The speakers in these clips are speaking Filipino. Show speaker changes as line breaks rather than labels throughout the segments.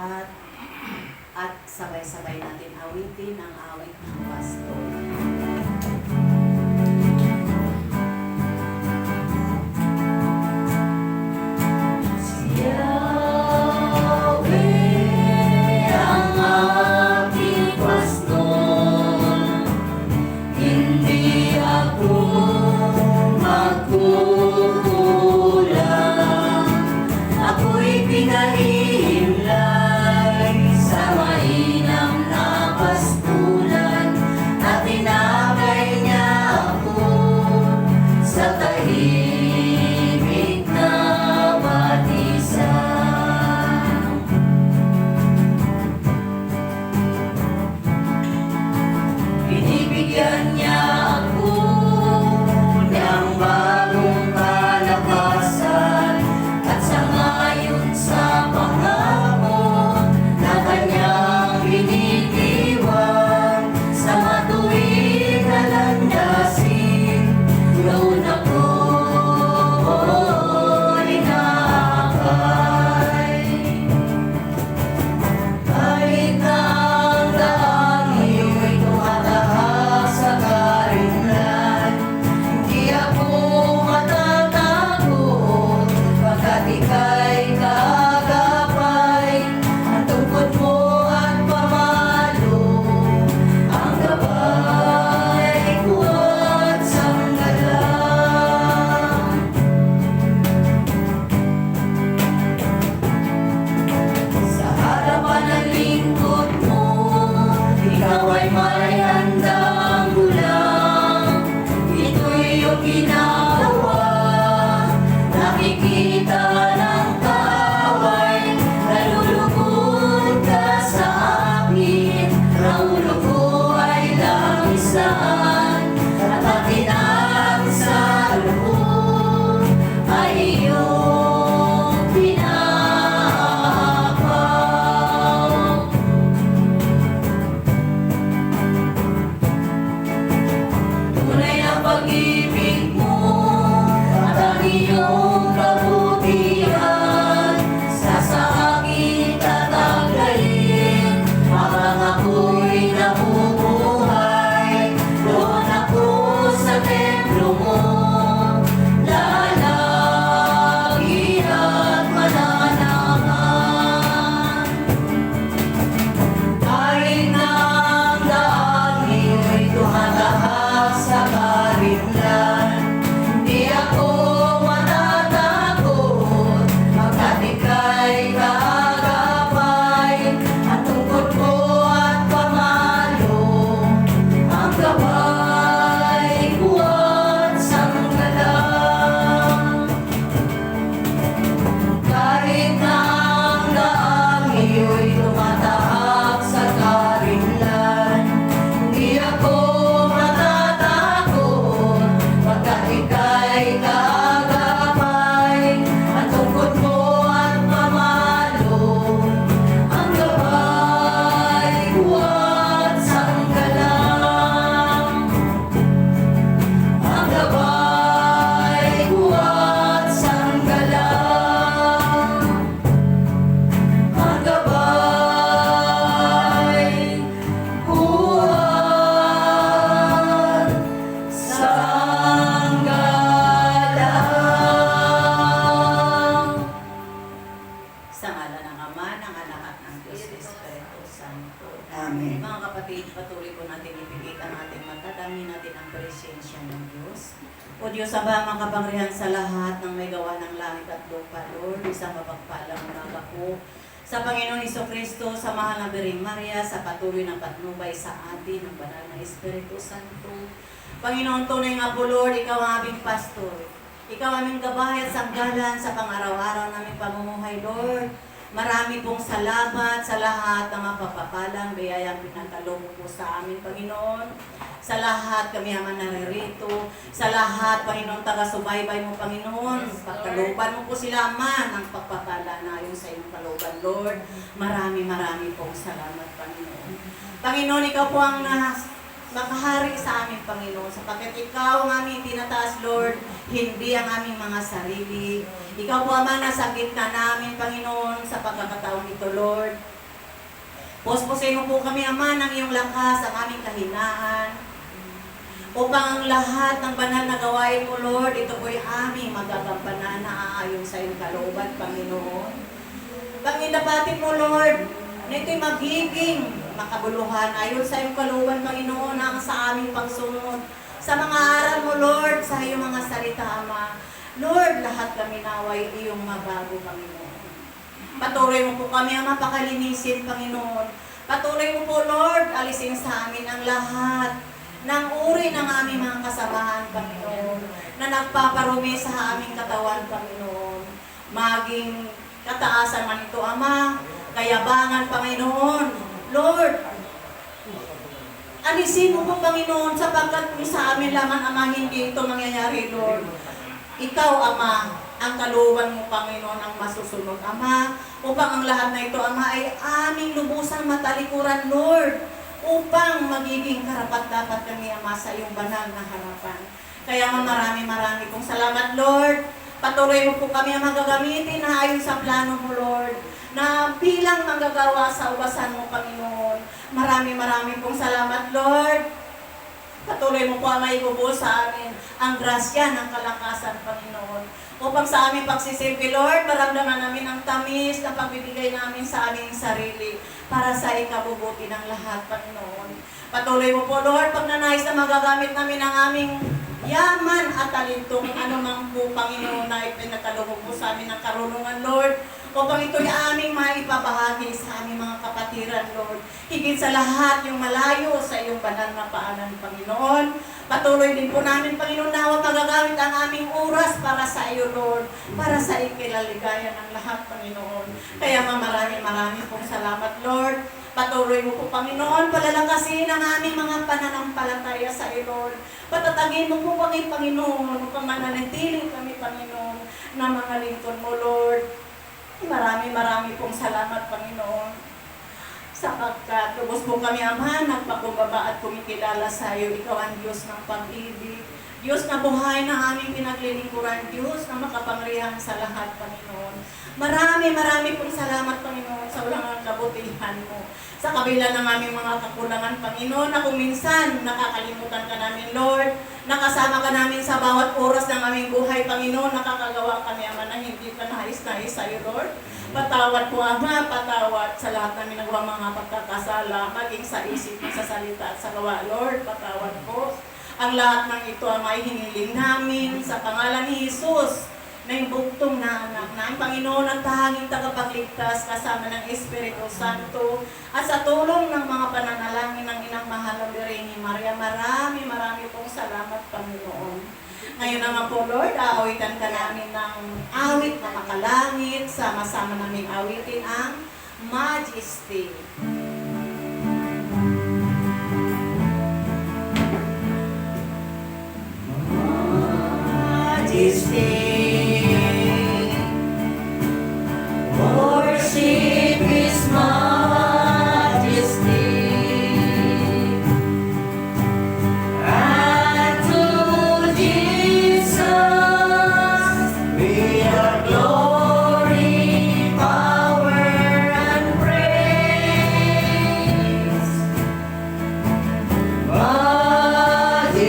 lahat at sabay-sabay natin awitin ang awit ng pasto.
O Diyos, Ama, makapangyarihan sa lahat ng may gawa ng langit at lupa, Lord, isang mapagpalang umaga po sa Panginoon Hesukristo, sa mahal na Birheng Maria, sa patuloy ng patnubay sa atin ng banal na Espiritu Santo. Panginoon, tunay nga po, Lord, ikaw ang aming pastor. Ikaw aming gabay at sanggalan sa pang-araw-araw naming pamumuhay, Lord. Marami pong salamat sa lahat ng mapagpapalang biyayang pinagkaloob po sa amin, Panginoon. Sa lahat kami naman naririto, sa lahat, Panginoon, taga-subaybay mo, Panginoon. Pagkalooban mo po sila, Ama, ng pagpapala na ayon sa iyong kalooban, Lord. Marami pong salamat, Panginoon. Panginoon, ikaw po ang makahari sa amin, Panginoon, sapagkat ikaw ang aming tinataas, Lord, hindi ang aming mga sarili. Ikaw po, Ama, nasa gitna namin, Panginoon, sa pagkakataon ito, Lord. Puspusin mo po kami, Ama, ng iyong lakas, ang aming kahinaan, upang ang lahat ng banal na gawain mo, Lord, ito po'y aming magagampanan na aayon sa iyong kalooban, Panginoon. Panginapatin mo, Lord, na ito'y magiging makabuluhan ayon sa iyong kalooban, Panginoon, ang sa aming pagsunod. Sa mga aral mo, Lord, sa iyong mga salita, Ama, Lord, lahat kami naway iyong mabago, Panginoon. Patuloy mo po kami, Ama, pakalinisin, Panginoon. Patuloy mo po, Lord, alisin sa amin ang lahat ng uri ng aming mga kasamahan, Panginoon, na nagpaparumi sa aming katawan, Panginoon. Maging kataasan man ito, Ama, kayabangan, Panginoon. Lord, alisin mo po, Panginoon, sapagkat sa amin lamang, Ama, hindi ito mangyayari, Lord. Ikaw, Ama, ang kalooban mo, Panginoon, ang masusunod, Ama, upang ang lahat na ito, Ama, ay aming lubusang matalikuran, Lord, upang magiging karapat-dapat kami, Ama, sa iyong banal na harapan. Kaya, Ama, marami pong salamat, Lord. Patuloy mo po kami ang magagamitin na ayon sa plano mo, Lord, na bilang manggagawa sa ubasan mo, Panginoon. Marami pong salamat, Lord. Patuloy mo po ang maibubuhos sa amin ang grasya ng kalakasan, Panginoon. Upang sa aming pagsisilbi, Lord, maramdaman namin ang tamis na pagbibigay namin sa aming sarili para sa ikabubuti ng lahat, Panginoon. Patuloy mo po, Lord, pag nanais na magagamit namin ang aming yaman at talento, kung ano mang po, Panginoon, na ipinagkaloob mo sa amin ng karunungan, Lord, upang ito'y aming maipabahagi sa aming mga kapatiran, Lord. Higit sa lahat, yung malayo sa iyong banal na paanan, Panginoon. Patuloy din po namin, Panginoon, na magagamit ang aming oras para sa iyo, Lord, para sa ikilaligayan ng lahat, Panginoon. Kaya marami pong salamat, Lord. Patuloy mo po, Panginoon, palalakasin ang aming mga pananampalataya sa iyo, Lord. Patatagin mo po kami, Panginoon, upang mananatiling kami, Panginoon, na mga lingkod mo, Lord. Marami pong salamat, Panginoon, sapagkat lubos po kami, Ama, nagpakumbaba at kumikilala sa iyo. Ikaw ang Diyos ng pag-ibig, Diyos na buhay na aming pinaglilingkuran, Diyos na makapangyarihan sa lahat, Panginoon. Marami pong salamat, Panginoon, sa walang kabutihan mo. Sa kabila ng aming mga kakulangan, Panginoon, na kung minsan nakakalimutan ka namin, Lord, nakasama ka namin sa bawat oras ng aming buhay, Panginoon, nakakagawa kami, Ama, na hindi ka nais-nais sa iyo, Lord. Patawad po, Ama, patawad sa lahat namin nagawa mga pagkakasala, maging sa isip, sa salita at sa gawa, Lord, patawad po. Ang lahat ng ito, Ama, ay hiniling namin sa pangalan ni Jesus, na yung bugtong na anak na ang Panginoon ang tanging tagapagligtas kasama ng Espiritu Santo at sa tulong ng mga pananalangin ng Inang Mahal na Birheng Maria. Marami pong salamat, Panginoon. Ngayon naman po, Lord, aawitan ka namin ng awit na makalangit, sama-sama namin awitin ang Majesty. Majesty. Worship His Majesty, and to Jesus be our glory, power, and praise. Majesty.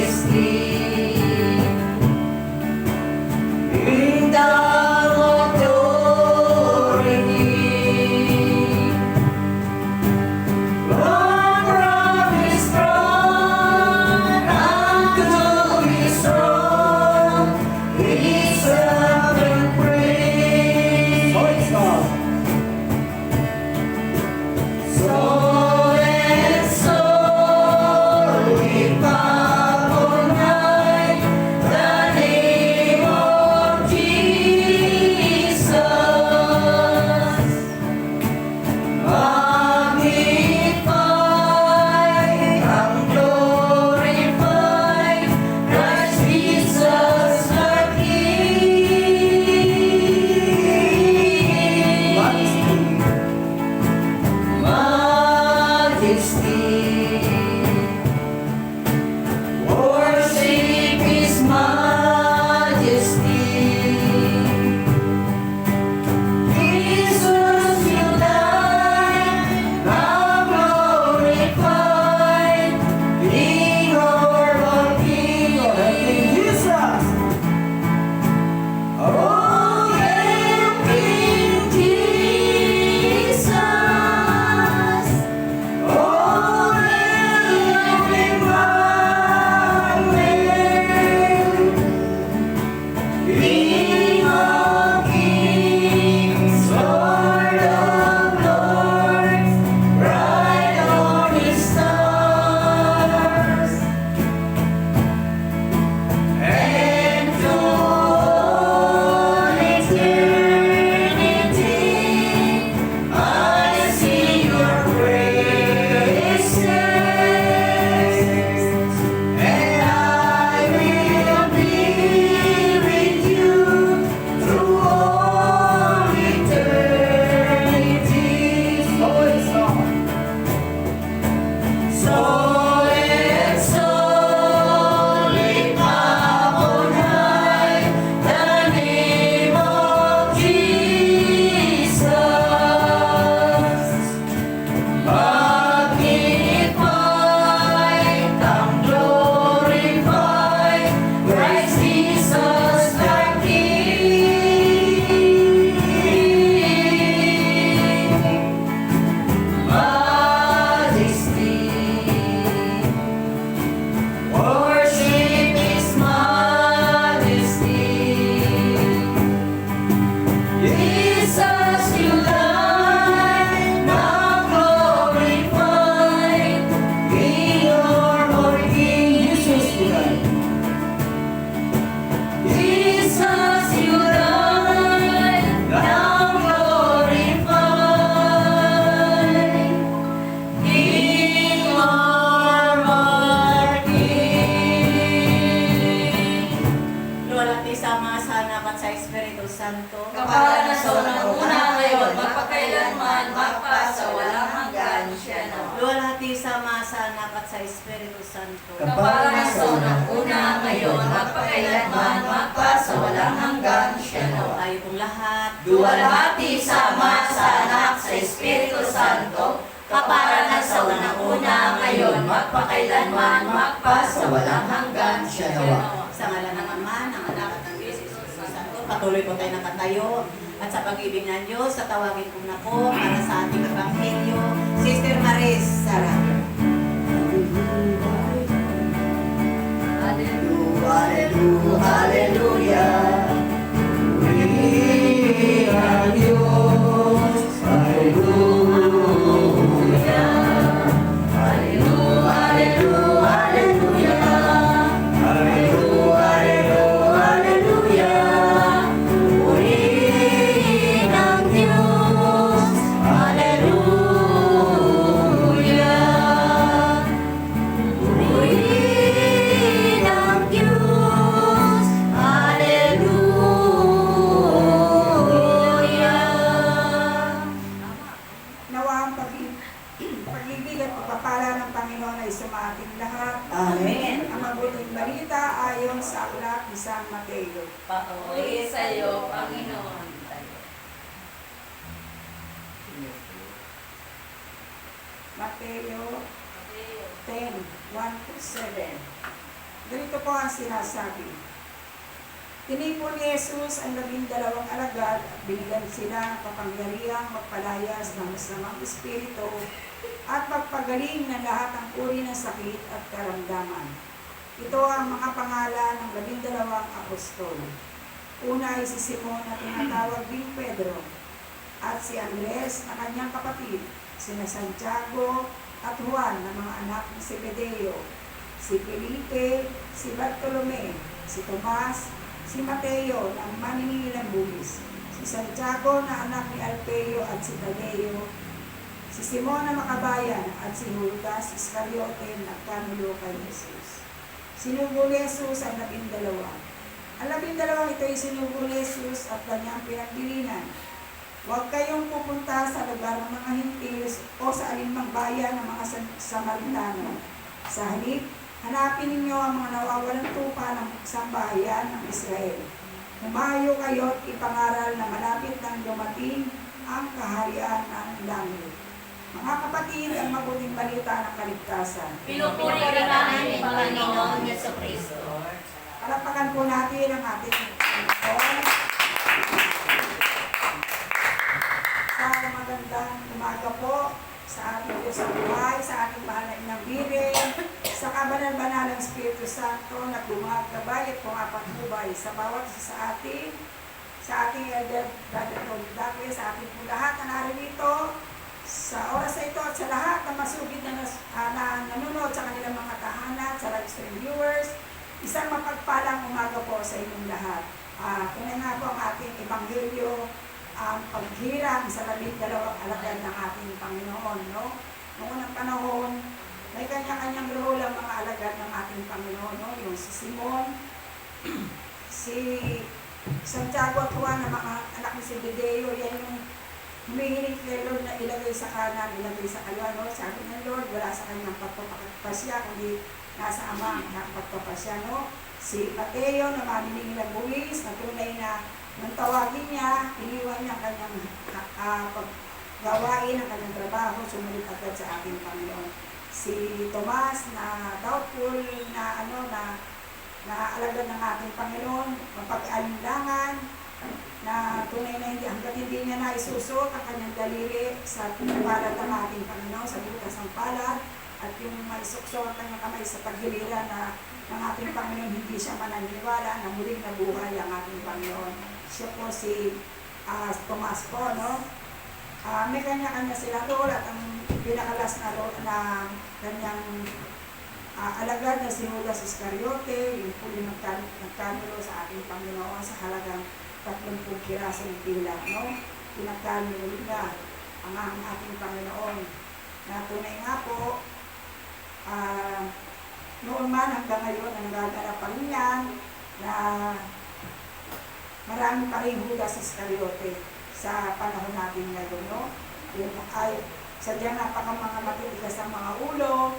Luwalhati sama sa Anak at sa Espiritu Santo.
Kapala na sa unang-una ngayon, magpakailanman, magpa sa walang hanggan, siya nawa.
Luwalhati sama sa Anak at sa Espiritu Santo.
Kapala na sa unang-una ngayon, magpakailanman, magpa sa walang hanggan, siya nawa.
Tayo pong lahat.
Luwalhati sama sa Anak sa Espiritu Santo, kapala na sa unang-una ngayon, magpakailanman, magpa sa walang hanggan, siya nawa.
Sa ngalan ng Ama, ng Anak at ng Espiritu Santo, patuloy po tayo nakatayo. At sa pag-ibig ng Diyos, sa tawagin ko na po para sa ating Ebanghelyo, Sister Maris Sara.
Hallelujah, hallelujah. Purihin ang Diyos. Hallelujah. Hallelujah, hallelujah, hallelujah. Hallelujah, hallelujah. Purihin ang Diyos. Hallelujah. Purihin ang Diyos. Hallelujah.
Nawa ang pag-ibig at pagpapala ng Panginoon ay sumating lahat.
Amen.
Ang mabuting balita ayon sa aklat ni San Mateo.
Papuri sa iyo, Panginoon.
Mateo 10:1-7. Ganito po ang sinasabi. Tinipon ni Jesus ang 12 alagad at binigyan sila ng kapangyarihang magpalayas ng masamang espiritu at magpagaling ng lahat ng uri ng sakit at karamdaman. Ito ang mga pangalan ng 12 apostol. Una ay si Simon na tinatawag ding Pedro, at si Andres na kanyang kapatid, sina Santiago at Juan na mga anak ni Zebedeo, si Felipe, si Bartolome, si Tomas, si Mateo na maniningil ng buwis, si Santiago na anak ni Alfeo at si Tadeo, si Simon na makabayan at si Judas Iscariote na kanulo kay Jesus. Sinugo ni Jesus ang 12. Ang 12 ito ay sinugo ni Jesus at kanyang pinagbilinan. Huwag kayong pupunta sa lugar ng mga Hintiles o sa alinmang bayan ng mga Samaritano. Sa halip, hanapin ninyo ang mga nawawalang tupa ng sambahayan ng Israel. Humayo kayo at ipangaral na malapit nang dumating ang kaharian ng langit. Mga kapatid, ang mabuting balita ng kaligtasan.
Pinupuri ka namin, Panginoon Jesucristo.
Palapakan po natin ang ating Panginoon. Sa magandang umaga po sa ating Diyos sa buhay, sa ating mahal na Inang Birhen, sa kabanal-banal ng Espiritu Santo na gumagabay at pumapatnubay sa bawat isa sa atin, sa ating Elder Brother Tony Daque, sa ating po lahat na naririto, sa oras na ito at sa lahat na masugid na nanonood sa kanilang mga tahanan, sa live stream viewers, isang mapagpalang umaga po sa inyong lahat. Tunay nga po ang ating Ebanghelyo, ang paghirang sa 12 alagad ng ating Panginoon. No? Noong unang panahon, may kanya-kanyang role ang mga alagad ng ating Panginoon. No? Yung si Simon, si Santiago at Juan na mga anak ni Zebedeo, yan yung humihiling kay Lord na ilagay sa kanan, ilagay sa kaliwa. No? Sabi ng Lord, wala sa kanyang pagpapasya, kundi nasa Ama ang pagpapasya. No? Si Mateo na maniningil ang buwis, na tunay na nang tawagin niya, iniwan niya kanyang paggawain ng kanyang trabaho, sumunod agad sa ating Panginoon. Si Tomas na doubtful na alagad ng ating Panginoon, mapag-alinlangan, na tunay na hanggat hindi niya naisusot ang kanyang daliri sa palad ng ating Panginoon, sa butas ng palad, at yung maisukso ang kanyang kamay sa paghilira na ng ating Panginoon, hindi siya mananiniwala na muling nabuhay ang ating Panginoon. Siya po si Tomas po, no? May kanya-kanya sila role at ang pinakalas na role na kanyang alagad na si Judas Iscariote, yung puli nagkanulo sa ating Panginoon sa halagang 30 kiraso ng tila, no? Pinagkanulo niya ang ating Panginoon. Na tunay nga po, noon man hanggang ngayon ang nagaganap pa rin yan, na marami pa rin Judas Iscariote sa panahon natin ngayon, no? Yung ay, sadyang mga matitigas ang mga ulo,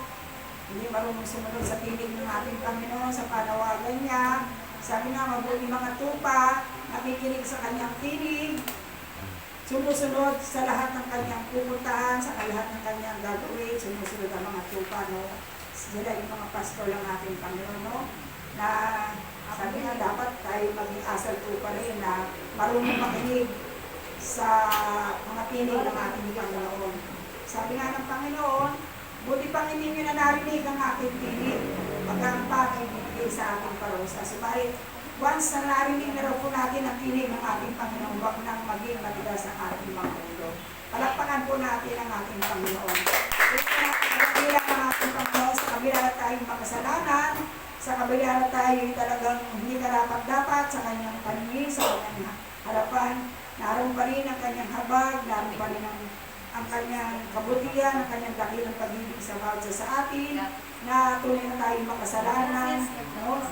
hindi marunong sumunod sa tinig ng ating Panginoon, sa panawagan niya. Sabi nga, mabuti mga tupa, nakikinig sa kanyang tinig, sumusunod sa lahat ng kanyang pupuntahan, sa lahat ng kanyang gagawin, sumusunod ang mga tupa, no? Sila yung mga pastor ng ating Panginoon, no? Na sabi nga, dapat tayo maging asal tupa rin na marunong makinig sa mga tinig ng ating Panginoon. Sabi nga ng Panginoon, buti pang hindi nyo na narinig ang aking tinig, pagka ang panging binigay sa ating parusa. Subalit, once na narinig na raw po natin ang tinig ng ating Panginoon, huwag nang maging matigas ang ating mga ulo. Palakpakan po natin ang ating Panginoon. Ito natin ang kabila ng ating Panginoon, sa kabila na tayong makasalanan, sa kabila na tayo talagang hindi karapat-dapat sa kanyang paningin, sa kanyang harapan, naroon pa rin ang kanyang habag, naroon pa rin ang kanyang kabutihan, ang kanyang dakilang pag-ibig sa bawat isa sa atin, na tunay na tayong makasalanan, no?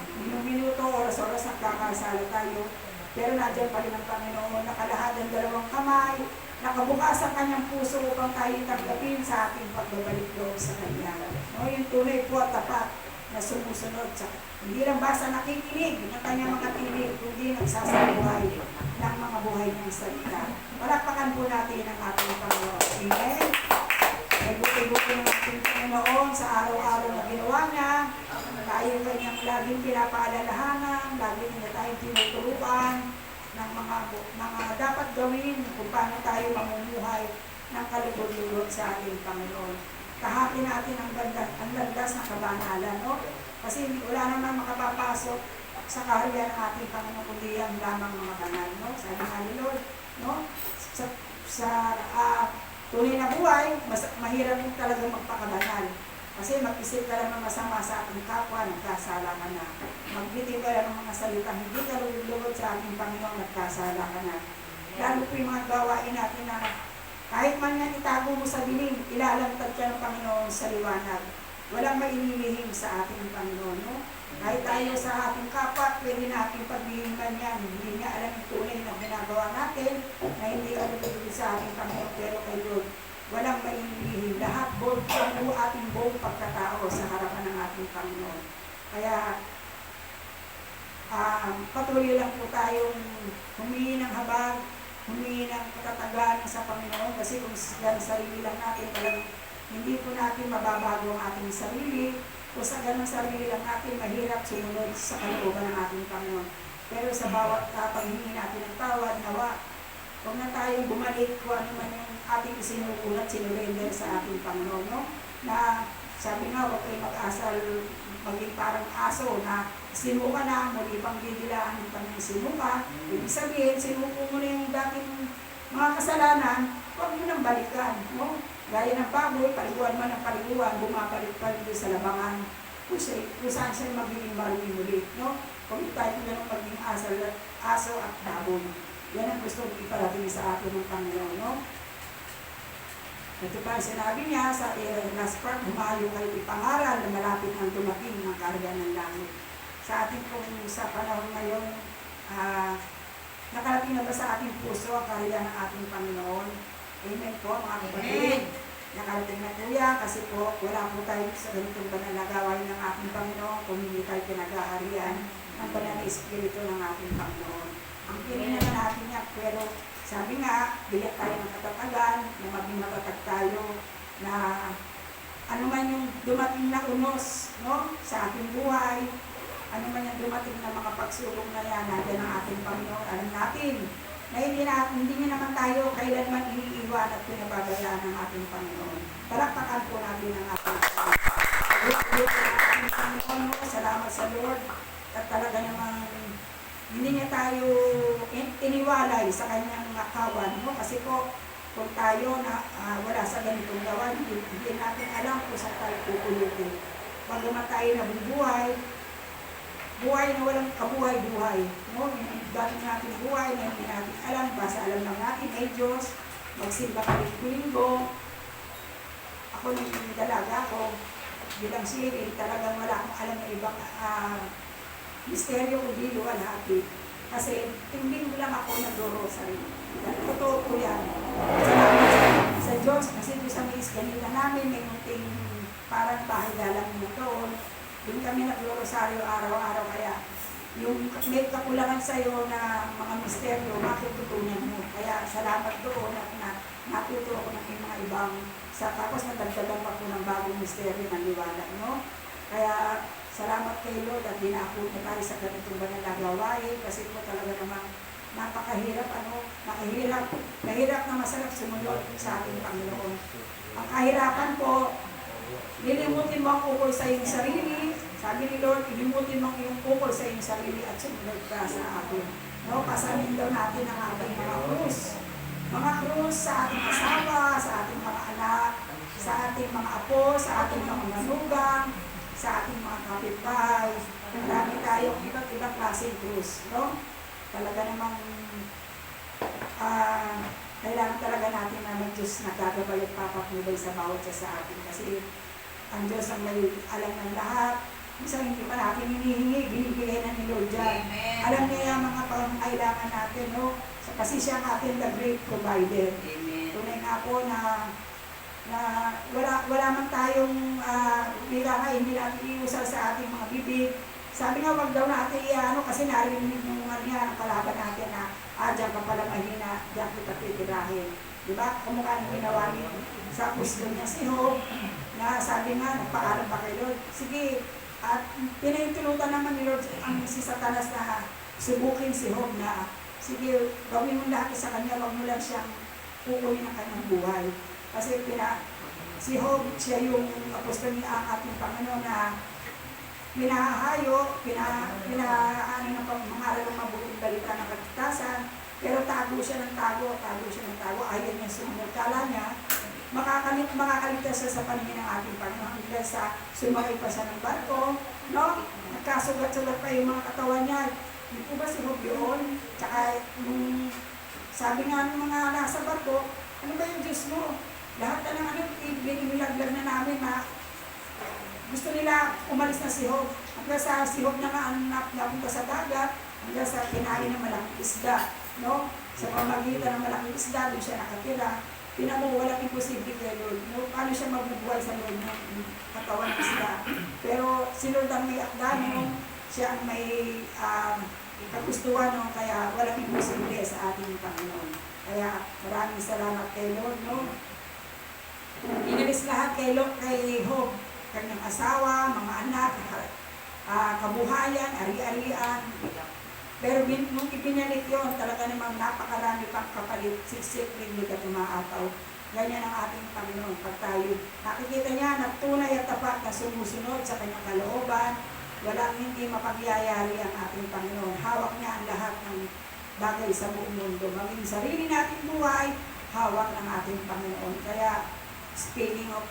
Minuto, oras-oras nagkakasala tayo, pero nandiyan pa rin ang Panginoon, nakalahad ang dalawang kamay, nakabukas ang kanyang puso upang tayo tanggapin sa ating pagbabalik loob sa kanya. No? Yung tunay po at tapat na sumusunod sa hindi lang basta nakikinig ng kanyang mga tinig, kundi nagsasabuhay ng mga buhay niyang salita. Palakpakan po natin ang ating Panginoon. Amen. Ay buti-buti ng ating Panginoon sa araw-araw na ginawa niya. Tayo kanyang laging pinapaalalahanan, laging niya tayong tinuturuan ng mga dapat gawin kung paano tayo mamumuhay ng kalugod-lugod sa ating Panginoon. Tahakin natin ang landas na kabanalan, no? Kasi wala naman makapapasok sa kaharian ng ating Panginoon kundi ang lamang mga banal, no? Sabi nga ni Lord, no? Sa tunay na buhay, mahirap din talaga magpakabanal. Kasi mag-isip ka lang ng masama sa ating kapwa, nagkasala ka na. Magbitin ka lang ng mga salita, hindi ka lugod sa ating Panginoon, nagkasala ka na. Lalo po yung mga gawain natin na kahit man yan itago mo sa dilim, ilalantad ka ng Panginoon sa liwanag. Walang mainilihim sa ating Panginoon, no? Kahit tayo sa ating kapwa, pwede natin paglihimkan yan. Hindi niya alam yung tunay na ginagawa natin, na hindi ka lugod sa ating Panginoon, pero kay Lord, walang mainilihim. Lahat bold ang ating buong pagkatao sa harapan ng ating Panginoon. Kaya, patuloy lang po tayong humingi ng habag, humingi ng katatagan sa Panginoon, kasi kung sa sarili lang natin, talagang hindi po natin mababago ang ating sarili, o sa ganang sarili lang natin, mahirap sumunod sa kalooban ng ating Panginoon. Pero sa bawat paghingi natin ng tawad, nawa, huwag na tayong bumalik kung ano man yung ating isinuulat, sinurrender sa ating Panginoon, no? Na sabi nga, huwag kayo mag-asal, maging parang aso na sinuka na, muli pang didilaan yung kanyang sinuka. Ibig sabihin, sinuko mo na yung dating mga kasalanan, huwag mo nang balikan, no? Gaya ng baboy, paliguan man ang paliguan, bumabalik pa rin sa labangan kung saan siya magiging marumi muli, no? Kung tayo ganun maging aso at baboy. Yan ang gusto kong iparating sa atin ng Panginoon, no? Ito pa sinabi niya sa last part, humayo kayo ipangaral na malapit ang dumating ng kaharian ng langit. Sa ating pong sa panahon ngayon, nakarating na ba sa ating puso ang kaharian ng ating Panginoon? Amen po mga kapatid. Nakarating na po yan kasi po wala po tayo sa ganitong banal na gawain ng ating Panginoon kung hindi tayo pinag-aarian ng banal na espiritu ng ating Panginoon. Ang piling naman natin yan, pero sabi nga, bigyan tayo ng katatagan, na maging matatag tayo, na ano man yung dumating na unos, no, sa ating buhay, ano man yung dumating na mga pagsubok na yan, nandiyan ang ating Panginoon, alam natin, na hindi niya naman tayo kailanman iniiwan at pinababayaan ng ating Panginoon. Palakpakan po natin ang ating Panginoon. Salamat sa Lord at talaga namang hindi niya tayo iniwalay sa kanyang kawan, no? Kasi po, kung tayo na wala sa ganitong gawan, hindi natin alam kung saan tayo pupulutin. Pag tayo na buhay na walang kabuhay-buhay, no? Yung dati natin buhay na hindi natin alam, basta alam lang natin, ay Diyos, magsimba ka linggo. Ako nung dalaga ako, bilang siri, talagang wala akong alam na ibang misteryo kundi luwalhati. Kasi tingin ko lang ako nag-rosary. Totoo po yan. Salamat sa Diyos kasi doon sa may iskanila namin, may munting parang bahay dalang na doon. Doon kami nag-rosaryo araw-araw kaya yung may kakulangan sa'yo na mga misteryo, matututunan mo. Kaya salamat doon at natuto ako ng mga ibang tapos nadagdagan pa po ng bagong misteryo ng liwanag, no? Kaya salamat kay Lord at dinako niya tayo sa ganitong banal na gawain kasi po talaga namang napakahirap, mahirap na masarap sumunod sa ating Panginoon. Ang kahirapan po, lilimutin mo ang ukol sa iyong sarili. Sabi ni Lord, ilimutin mo ang iyong ukol sa iyong sarili at sumunod ka sa atin. No, pasanin daw natin ang ating mga krus. Mga krus sa ating asawa, sa ating mga anak, sa ating mga apo, sa ating mga manugang, sa ating mga kapitbahay. Marami tayong iba't ibang klaseng krus. No? Talaga namang kailangan talaga natin na ng Diyos na gagabay at papaknubay sa bawat isa sa atin. Kasi ang Diyos ang may alam ng lahat. Minsan hindi pa natin hinihingi, binibigay na ni Lord dyan. Alam niya yung mga pangailangan natin, no? Kasi siya ang atin the great provider.
Amen.
Tunay nga po na wala man tayong hindi natin iusal sa ating mga bibig. Sabi nga, wag daw natin kasi narinig yung ng kalaban natin na diyan ka pala mahina, diyan kita titirahin. Diba? Kumukha ng ginawa niya sa pusto niya si Job, na sabi nga, nagpaalam pa kay Lord. Sige, at pinahintulutan naman ni Lord si Satanas na subukin si Job na, sige, gawin mo lahat sa kanya, wag mo lang siyang kukunin ang kanyang buhay. Kasi si Job, siya yung apostol ni ang ating Panginoon na pinahahayo, mangaral ng mabuting balita ng kaligtasan, pero tago siya ng tago, ayaw niya sumunod. Kala niya, makakaligtas siya sa paningin ng ating Panginoon dahil sa sumakay pa siya ng barko, no? Nagkasugat-sugat pa yung mga katawan niya. Hindi po ba si Job yun? Tsaka nung sabi nga ng mga nasa barko, ano ba yung Diyos mo? Lahat na ng binilaglag na namin na gusto nila umalis na si Job. Hanggang sa si Job na nga napunta sa dagat, hanggang sa kinain ng malaking isda. No? Sa pamagitan ng malaking isda, doon siya nakatira. Pinamo, walang imposible kay Lord. No? Paano siya mabubuhay sa Lord ng katawan ng isda? Pero si Lord ang may akdano, siya ang may kagustuhan, no? Kaya walang imposible sa ating Panginoon. Kaya maraming salamat kay Lord. No? Inalis lahat kay Job, kanyang asawa, mga anak, kabuhayan, ari-arian. Pero nung ibinalik yun, talaga namang napakarami pang kapalit, siksik, rindig at umaataw. Ganyan ang ating Panginoon pag tayo. Nakikita niya na tunay at tapat na sumusunod sa kanyang kalooban. Walang hindi mapagyayari ang ating Panginoon. Hawak niya ang lahat ng bagay sa buong mundo. Maging sarili nating buhay, hawak ng ating Panginoon. Kaya, speaking of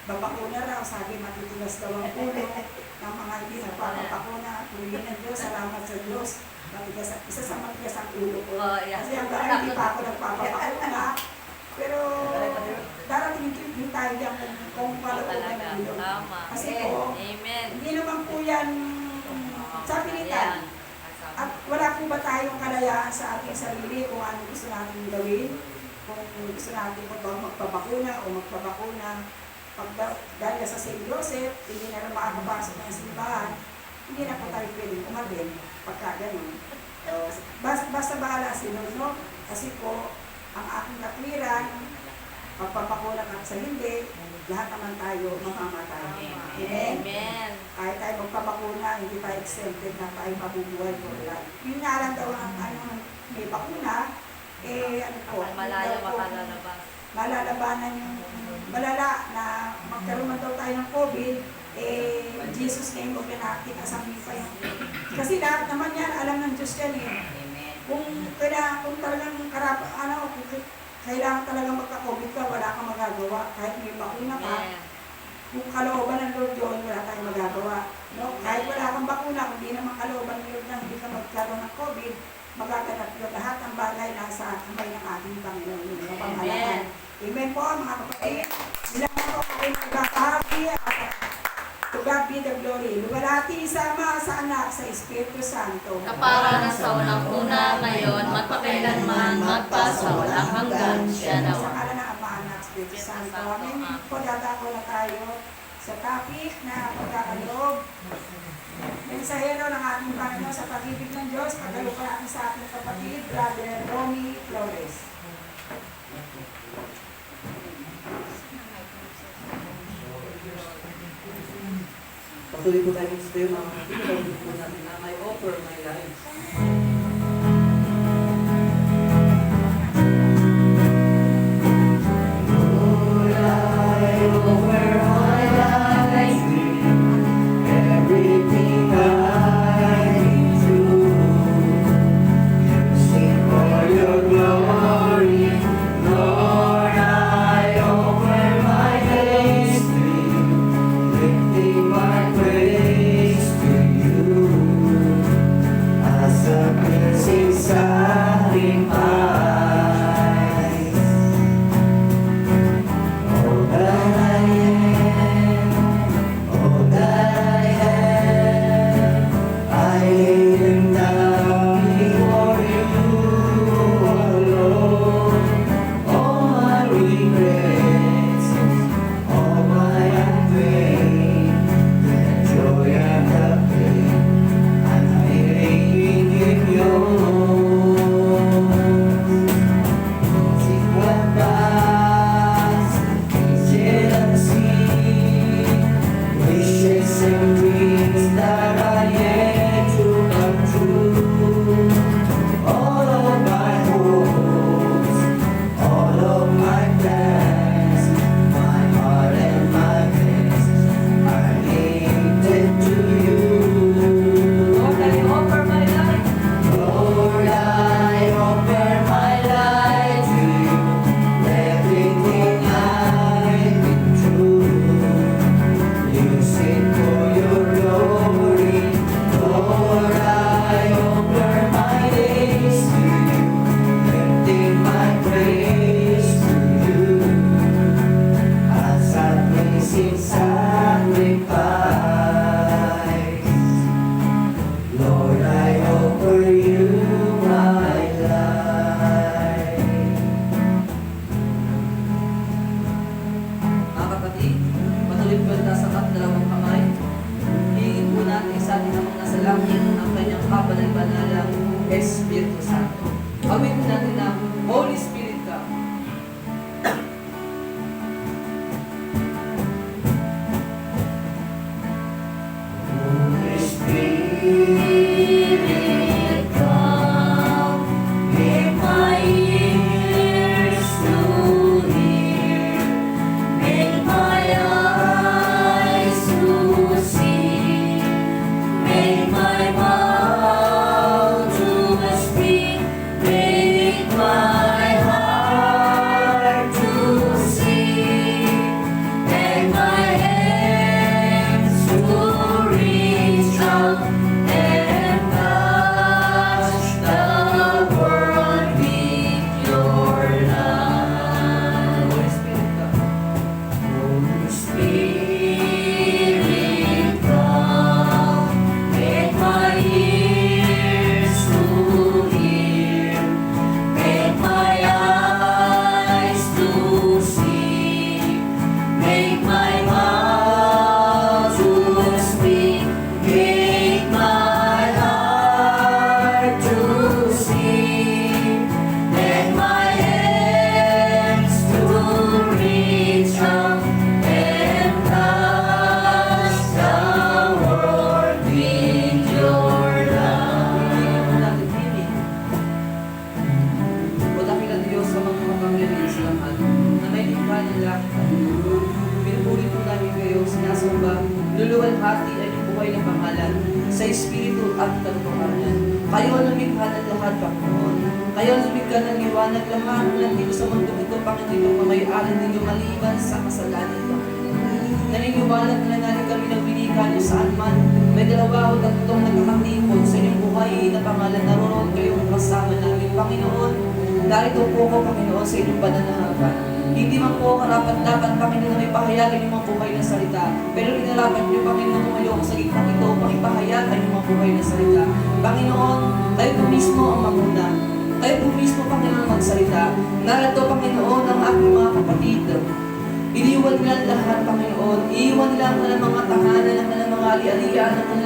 babakuna raw, sabi matitigas daw ang ulo ng mga hindi nagpapabakuna. Purihin ng Diyos, salamat sa Diyos. Isa sa matigas ang ulo ko. Kasi hanggang hindi pa ako nagpapabakuna. Pero darating din tayo dyan kung palooban ng ulo. Kasi po, hindi naman po yan sa pilitan. At wala po ba tayong kalayaan sa ating sarili kung ano gusto natin gawin? Kung gusto natin magpabakuna o magpabakuna. Dahil sa St. Joseph, hindi na rin makakapasok ng simbahan, hindi na po tayo pwedeng umabin pagka ganun. Basta bahala si Lord, no? Kasi po, ang aking katwiran, pagpapakula ka sa hindi, lahat naman tayo mamamatay. Amen?
Amen.
Kahit tayo magpapakuna, hindi tayo exempted na tayo mabubuhay for life. Yung nga lang daw ang may bakuna, ano po,
Malaya makalalabas.
malalabanan yung malala na magkaroon daw tayo ng COVID, Jesus name of natin asami pa yun. Kasi lahat naman yan, alam ng Diyos yan eh. Kung talagang kailangan talagang magka-COVID ka, wala kang magagawa. Kahit may bakuna ka, kung kalooban ng Lord yun, wala tayong magagawa. No? Kahit wala kang bakuna, kung di naman kalooban ng Lord na hindi ka magkaroon ng COVID, magaganap yun. Lahat ng bagay nasa kamay ng ating Panginoon. Yung pamahalaan. Amen po, mga kapatid. Bilang po ay magkakahagi at to God be the glory. Luwalhati sa Ama, sa Anak, sa Espiritu Santo.
Kapara na sa unang-una, ngayon, magpakailanman, magpasawalang hanggan. Siya
Sa
nawa.
ngalan ng Ama, Anak, Espiritu Santo. Amen. Po, dadako na tayo sa topic na pagkakaloob. Mensahero ng ating Panginoon sa pag-ibig ng Diyos, pagkalupa natin sa ating kapatid, Brother Romy Flores.
Patuloy po tayo sa mga kapatid, po natin na may offer, my life.
Everything I need to use it for your glory, Lord. I offer my days to you, lifting my praise to you as a pleasing sacrifice. All that I am, all that I have, I lay them down before you alone. All my regrets, all my pain, the joy and the pain, I'm laying in yours. See what past is yet unseen, wishes and dreams that are yet to come true. All of my hopes, all of my plans, my heart and my hands are lifted to you.
Lord, I offer my life.
Lord, I offer my life to you. Everything I've been through, use it for your glory. Lord, I offer my days to you, lifting my praise to you as a pleasing sacrifice. Lord, I offer you my life.
Mga kapatid, patuloy po tayo sa dalawang kamay. Hingin po natin sa ating Amang nasa langit ang kanyang kabanal-banalang Espiritu Santo. Awit natin ang Holy Spirit ka.
Holy Spirit, come, make my ears to hear, make my eyes to see, make my mouth to speak, make my heart to sing, and my hands to reach out and touch the world with your love.
Holy Spirit ka.
Holy Spirit, come, make my ears to hear, make my eyes to see, make my mouth to speak, make my heart to sing, and my hands to reach out and touch the world with your love.
Hingin po natin himig. O dakilang Diyos sa mga kapangyarihan sa lahat, na may likha ng langit at lupa. Pinupuri po namin kayo, sinasamba, luluwalhati ay buhay na pangalan sa Espiritu at katotohanan. Kayo ang lumikha ng lahat, Panginoon. Kayo ang lumikha ng liwanag lahat ng dito sa mundo ito, Panginoon, pamayaran ninyo maliban sa kasalanan, Panginoon. Naniniwala na nangyari kami ng binika niyo saan man. May dalawa o tatlong nagkakatipon sa inyong buhay na pangalan, naroon kayong kasama namin, Panginoon. Narito po ko, Panginoon, sa inyong banal na harapan. Hindi man po karapat-dapat, Panginoon, na ipahayagan yung mga buhay na salita. Pero inalapat niyo, Panginoon, tumayo ko sa gitnang ito upang ipahayagan yung mga buhay na salita. Panginoon, kayo po mismo ang manguna. Kayo po mismo, Panginoon, magsalita. Narito, Panginoon, ang aking mga kapatid. Iniwan nila lahat, Panginoon. Iiwan nila ang kanilang mga tahanan, ang kanilang mga ali-alian, ang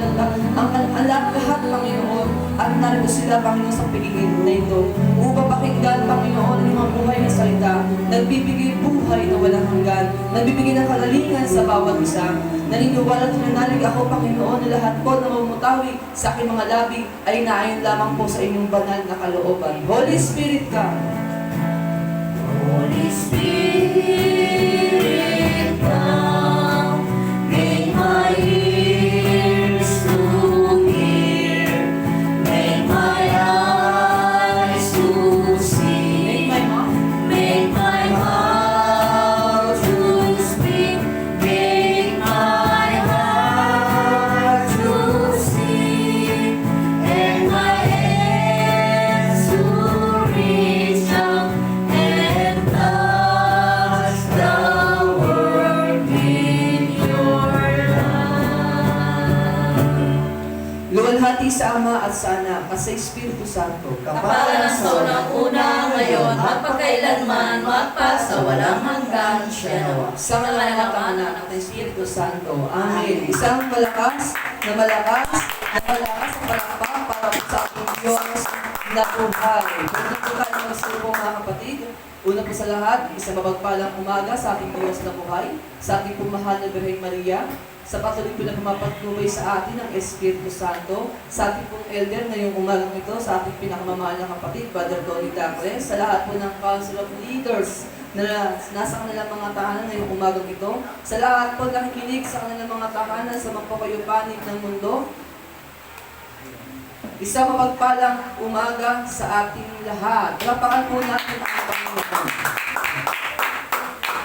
lahat, Panginoon. At narito sila, Panginoon, sa piligid na ito. Upang pakinggan, Panginoon, ang mga buhay na salita. Nagbibigay buhay na walang hanggan. Nagbibigay ng kalalingan sa bawat isa. Naniniwala at nananalig ako, Panginoon, na lahat po na mamutawi sa aking mga labi ay naayon lamang po sa inyong banal na kalooban. Holy Spirit ka.
Holy Spirit, come, make my ears to hear, make my eyes to see, make my mouth to speak, make my heart to sing, and my hands to reach out and touch the work in your life.
Luwalhati sa Ama at sa Anak at sa Espiritu Santo.
Kapalan sa unang-una ngayon, magpakailanman, magpasawalang hanggan, siya nawa.
Sa ngalan ng Anak at ng Espiritu Santo. Amen. Isang malakas na palakpak para sa ating Diyos na buhay. Kung po tayo magsubo, mga kapatid, una po sa lahat, isang mapagpalang umaga sa ating Diyos na buhay, sa ating pumahal na Birhen Maria, sa patuloy po na pumapagtubay sa atin ng Espiritu Santo, sa ating pong elder ngayong umagang ito, sa ating pinakamamahal na kapatid, Brother Tony Dacre, sa lahat po ng Council of Leaders na nasa kanilang mga tahanan ngayong umagang ito, sa lahat po nakikinig sa kanilang mga tahanan sa magpapayupanig ng mundo, isang mapagpalang umaga sa ating lahat. Lapakan po natin ang Panginoon.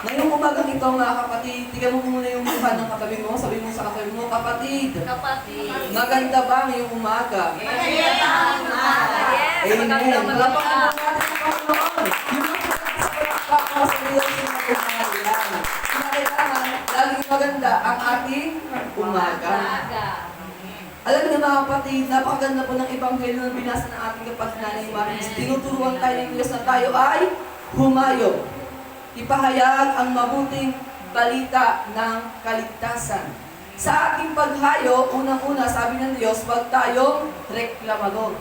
Ngayong umagang ito, mga kapatid, tignan mo muna yung mukha ng katabi mo. Sabi mo sa katabi mo, kapatid, maganda ba ngayong umaga?
Magandang umaga.
Amen. Lapakan po natin ang Panginoon. Yung mga sa Diyos yung umaga. Kailangan, laging maganda ang ating umaga. Alam niyo, mga kapatid, napakaganda po ng Ebanghelyo na binasa ng ating kapatid Nanay Maris. Tinuturuan tayo ng Diyos na tayo ay humayo. Ipahayag ang mabuting balita ng kaligtasan. Sa ating paghayo, unang-una, sabi ng Diyos, huwag tayong reklamador.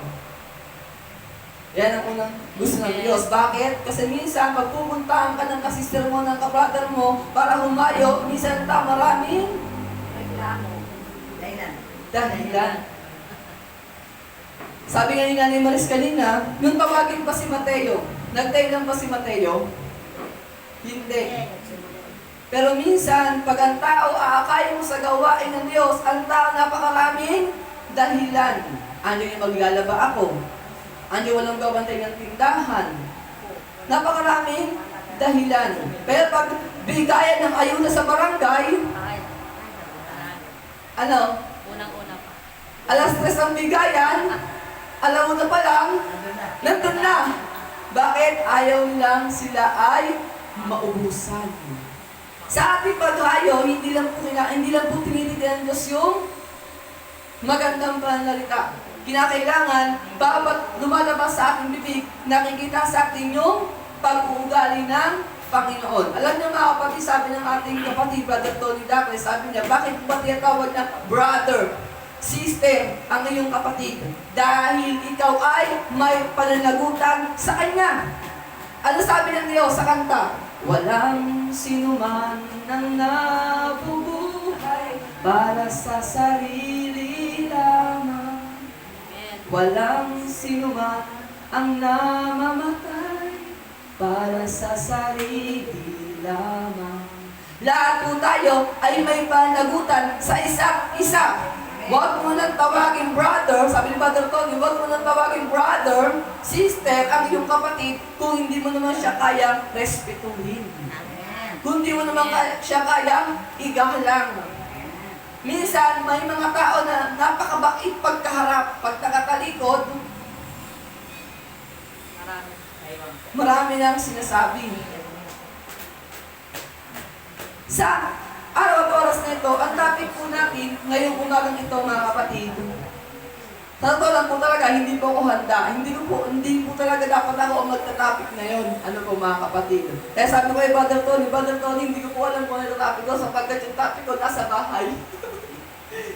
Yan ang unang gusto ng Diyos. Bakit? Kasi minsan, pag pupuntahan ka ng kasister mo, ng kabrother mo, para humayo, minsan maraming dahilan. Sabi nga ni Nanay Maris kanina, nung tawagin pa si Mateo, nagtayo lang pa si Mateo? Hindi. Pero minsan, pag ang tao aakay mo sa gawain ng Diyos, ang tao napakaraming dahilan. Andiyo yung maglalaba ako. Andiyo walang gawantay ng tindahan. Napakaraming dahilan. Pero pag bigayan ng ayuda sa barangay, ano?
Unang-una pa.
Alas 3 ang bigayan, alam mo na pa lang, nandun na. Bakit? Ayaw lang sila ay maubusan. Sa ating paghayo, hindi lang po tinitigan ng Diyos yung magandang pananalita. Kinakailangan, bawat lumalabas sa ating bibig, nakikita sa atin yung pag-uugali ng Panginoon. Alam niyo, mga kapatid, sabi ng ating kapatid, Brother Tony Dacre, sabi niya, bakit ba tinatawag na brother, sister, ang iyong kapatid? Dahil ikaw ay may pananagutan sa Kanya. Ano sabi ng Diyos sa kanta? Walang sinuman nang nabubuhay para sa sarili lamang. Walang sinuman ang namamatay para sa sarili lamang. Lahat po tayo ay may panagutan sa isa't isa. Huwag mo nang tawagin brother, sabi ni Brother Tony, huwag mo nang tawagin brother, sister, ang iyong kapatid, kung hindi mo naman siya kayang respetuhin. Kung hindi mo naman siya kayang igalang. Minsan, may mga tao na napakabait pagkaharap, pagkakatalikod, marami nang sinasabi. Sa araw at oras na ito, ang topic po natin ngayong umagang ito, mga kapatid, sa totoo lang po talaga, hindi po ako handa. Hindi po talaga dapat ako ang magta-topic ngayon. Ano po, mga kapatid? Kaya sabi ko kay Brother Tony, hindi ko po alam kung ano yung topic ko sapagkat yung topic ko nasa bahay.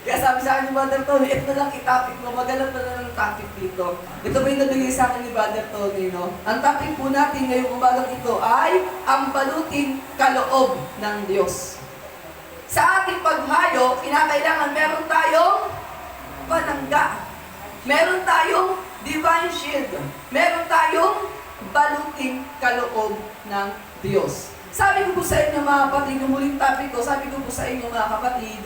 Kaya sabi sa akin ni Brother Tony, ito na lang i-topic mo, magalang na lang ang topic dito. Ito po yung nabigay sa akin ni Brother Tony, no? Ang topic po natin ngayong umagang ito ay ang baluting kaloob ng Diyos. Sa ating paghayo, kinakailangan meron tayong panangga. Meron tayong divine shield. Meron tayong baluting kaloob ng Diyos. Sabi ko po sa inyo, mga kapatid, yung huling topic ko, sabi ko po sa inyo, mga kapatid,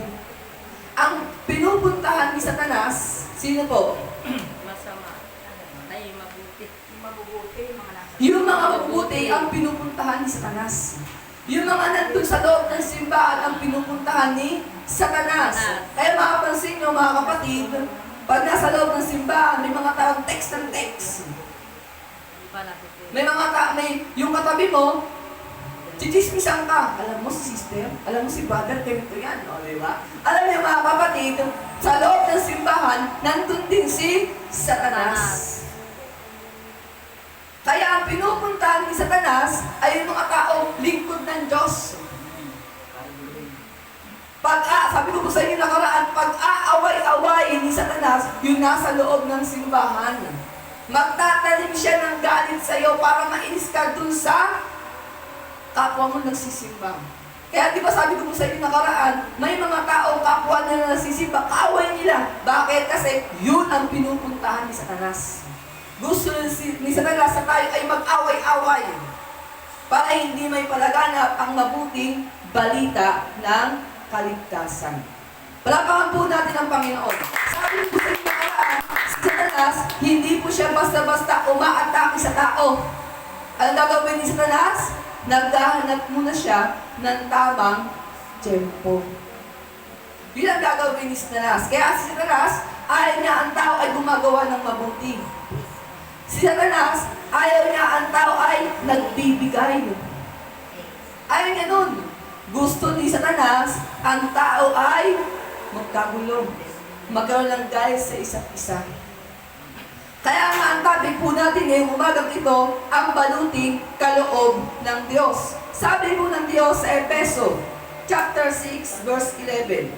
ang pinupuntahan ni Satanas, sino po?
Masama. Ay, mabuti.
Mabubuti, mga nasa.
Yung mga mabubuti ang pinupuntahan ni Satanas. Yung mga nandun sa loob ng simbahan ang pinupuntahan ni Satanas. Kaya makapansin nyo, mga kapatid, pag nasa loob ng simbahan, may mga taong text ng text. May yung katabi mo, chichismisan ka. Alam mo si sister, alam mo si brother, ganito yan, o, diba? Alam niyo, mga kapatid, sa loob ng simbahan, nandun din si Satanas. Kaya ang pinupuntahan ni Satanas ay yung mga taong lingkod ng Diyos. Sabi ko po sa inyo nakaraan, pag-aaway-awayin ni Satanas yung nasa loob ng simbahan. Magtatanim siya ng galit sa iyo para mainis ka dun sa kapwa mo nagsisimba. Kaya di ba sabi ko po sa inyo nakaraan, may mga tao kapwa na nagsisimba, kaaway nila. Bakit? Kasi yun ang pinupuntahan ni Satanas. Gusto ni Satanas sa tayo ay mag-away-away para hindi may palaganap ang mabuting balita ng kaligtasan. Palapakan po natin ang Panginoon. Sabi po sa inyo nakaraan, si Satanas, hindi po siya basta-basta umaatake sa tao. Ang gagawin ni Satanas, naghahanap muna siya ng tamang tiyempo. Yun ang gagawin ni Satanas. Kaya si Satanas, ayaw niya ang tao ay gumagawa ng mabuti. Si Satanas, ayaw niya ang tao ay nagbibigay. Ayaw niya nun. Gusto ni Satanas, ang tao ay magkagulo. Magkaroon ng galit sa isa't isa. Kaya nga ang topic po natin ngayong umagang ito, ang baluting kaloob ng Diyos. Sabi po ng Diyos sa Efeso, chapter 6, verse 11,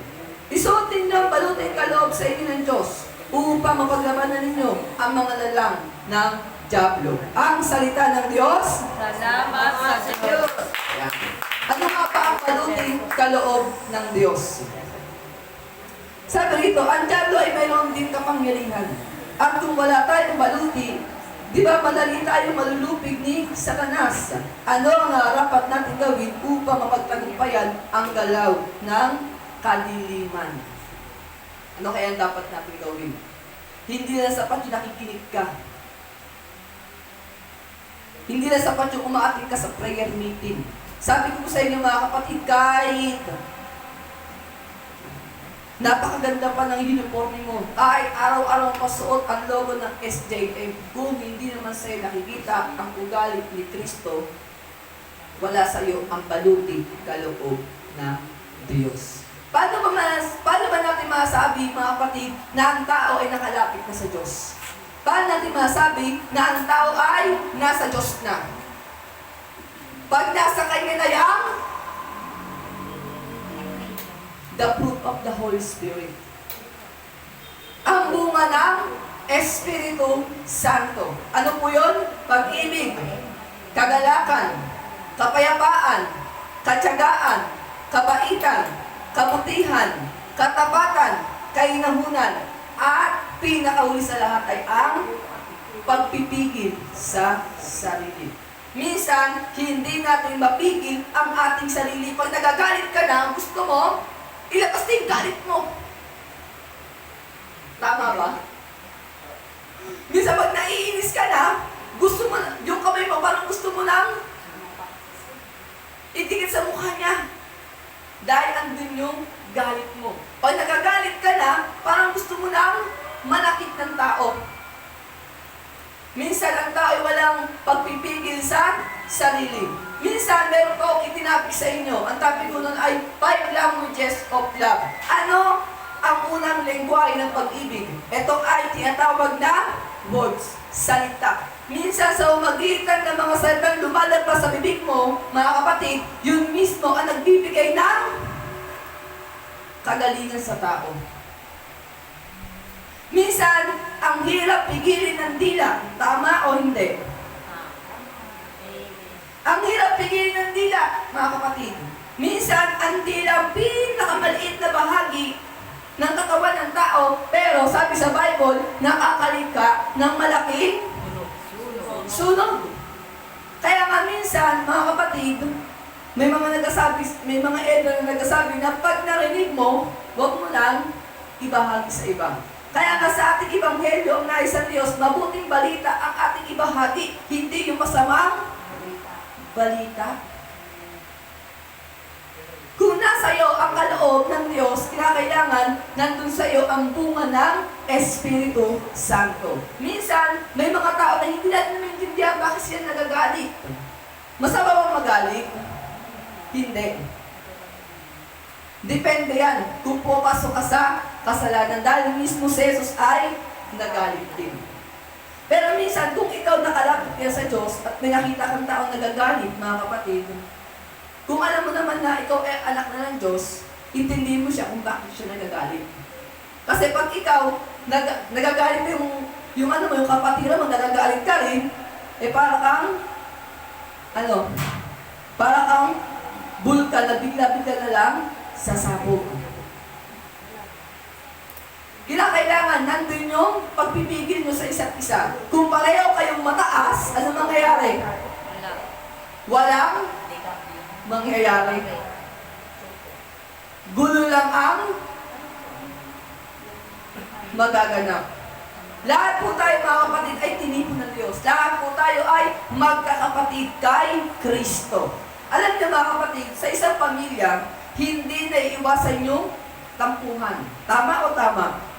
isuotin niyo ang baluting kaloob sa inyo ng Diyos upang mapaglabanan ninyo ang mga lalang ng dyablo. Ang salita ng Diyos,
Salamat sa Diyos.
ano nga pa ang baluting kaloob ng Diyos? Sabi rito, ang dyablo ay mayroon din kapangyarihan. At kung wala tayong baluti, di ba madali tayong malulupig ni Satanas? Ano ang dapat natin gawin upang mapagtagumpayan ang galaw ng kadiliman? Ano kaya ang dapat natin gawin? Hindi na sapat yung nakikinig ka. Hindi na sapat yung umaating ka sa prayer meeting. Sabi ko sa inyo, mga kapatid, kahit napakaganda pa ng uniforme mo, kahit araw-araw pasuot ang logo ng SJM, kung hindi naman sa'yo nakikita ang ugali ni Kristo, wala sa'yo ang baluting kaloob ng Diyos. Paano ba natin masabi, mga kapatid, na ang tao ay nakalapit na sa Diyos? Paano natin masabi na ang tao ay nasa Diyos na? Pag nasa kanya na yang the fruit of the Holy Spirit. Ang bunga ng Espiritu Santo. Ano po yun? Pag-ibig, kagalakan, kapayapaan, katyagaan, kabaitan, kabutihan, katapatan, kainahunan, at pinakahuli sa lahat ay ang pagpipigil sa sarili. Minsan, hindi natin mapigil ang ating sarili. Pag nagagalit ka na, gusto mo, ilabas din galit mo. Tama ba? Minsan, pag naiinis ka na, gusto mo, yung kamay mo, parang gusto mo nang itikit sa mukha niya. Dahil andun yung galit mo. Pag nagagalit ka na, parang gusto mo nang manakit ng tao. Minsan ang tao ay walang pagpipigil sa sarili. Minsan, meron po akong itinapik sa inyo. Ang topic ko nun ay 5 languages of love. Ano ang unang lengguwahe ng pag-ibig? Ito ay tinatawag na words, salita. Minsan sa umagitan ng mga salitang lumalabas sa bibig mo, mga kapatid, yun mismo ang nagbibigay ng kagalingan sa tao. Minsan, ang hirap pigilin ng dila. Tama o hindi? Ang hirap pigilin ng dila, mga kapatid. Minsan, ang dila ang pinakamaliit na bahagi ng katawan ng tao, pero sabi sa Bible, nakakalit ka ng malaking sunog. Kaya nga minsan, mga kapatid, may mga elder na nagsasabi na pag narinig mo, huwag mo lang ibahagi sa iba. Kaya nga sa ating ebanghelyo, ang nais ng Diyos, mabuting balita ang ating ibahagi, hindi yung masamang balita. Kung nasa iyo ang kaloob ng Diyos, kinakailangan nandun sa iyo ang bunga ng Espiritu Santo. Minsan, may mga tao na hindi natin maintindihan bakit sila nagagalit. Masama bang magalit? Hindi. Depende yan kung pupasok ka sa kasalanan dahil mismo si Jesus ay nagalit din. Pero minsan, kung ikaw nakalapit ka sa Diyos at may nakita kang taong nagagalit, mga kapatid, kung alam mo naman na ikaw ay anak na ng Diyos, intindihin mo siya kung bakit siya nagagalit. Kasi pag ikaw nagagalit yung kapatira mo, nagagalit ka rin, para kang bulkan na bigla-bigla na lang sasabog. Kailangan nandun yung pagpipigil nyo sa isa't isa. Kung pareho kayong mataas, ano mangyayari? Walang mangyayari. Gulo lang ang magaganap. Lahat po tayo, mga kapatid, ay tinipon ng Diyos. Lahat po tayo ay magkakapatid kay Kristo. Alam niyo, mga kapatid, sa isang pamilya, hindi naiiwasan yung tampuhan. Tama o tama?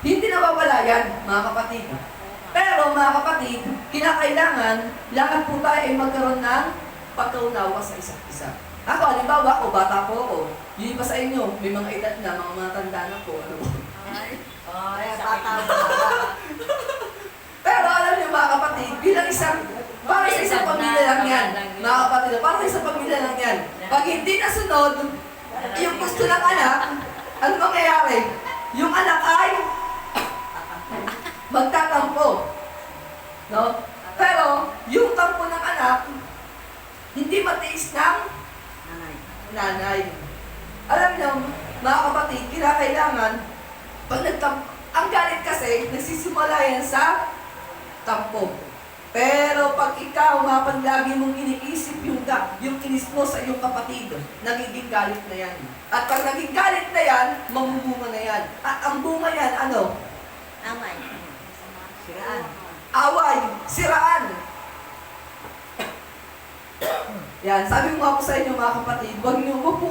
Hindi nawawala yan, mga kapatid. Pero, mga kapatid, kinakailangan, lahat po tayo ay magkaroon ng pagkaunawa sa isa't isa. Ako, halimbawa, ako, bata po ako. Yung iba sa inyo, may mga edad na, mga matanda na po. Ano po? Pero alam niyo, mga kapatid, bilang para sa isang pamilya lang yan. Mga kapatid, para sa isang pamilya lang yan. Pag hindi nasunod, yung gusto ng anak, ano mangyayari? Yung anak ay magtatampo. No? Pero, yung tampo ng anak, hindi matiis ng nanay. Alam niyo, mga kapatid, kinakailangan, pag ang galit kasi, nagsisimula yan sa tampo. Pero pag ikaw, pag lagi mong iniisip yung inis mo sa iyong kapatid, nagiging galit na yan. At pag naging galit na yan, mamumunga na yan. At ang bunga yan, ano?
Siraan.
Away, siraan. Yan, sabi ko nga po sa inyo, mga kapatid, wag po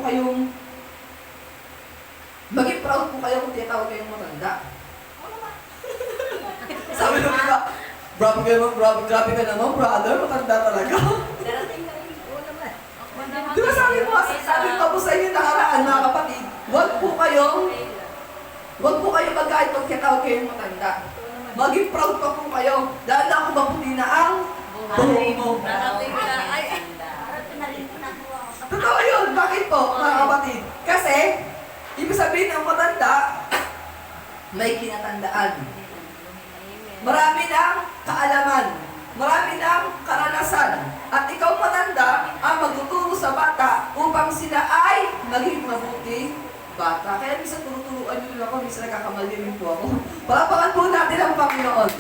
kayong maging proud po kayo kung tinatawag kayong matanda. Sabi nung iba, grabe ka naman, brother, matanda talaga. Di ba sabi ko po sa inyo nakaraan, mga kapatid, wag po kayong magkait kung tinatawag kayong matanda. Maging proud pa po kayo, dahil ako maputi na ang buhok mo. Totoo yun, bakit po, mga kapatid? Kasi, ibig sabihin ng matanda, may kinatandaan. Marami ng kaalaman. Marami ng karanasan. At ikaw matanda, ang magtuturo sa bata upang sila ay maging mabuting bata. Kaya minsan turuturuan nyo ako, minsan nagkakamali rin po ako. Palapakan po natin ang Panginoon.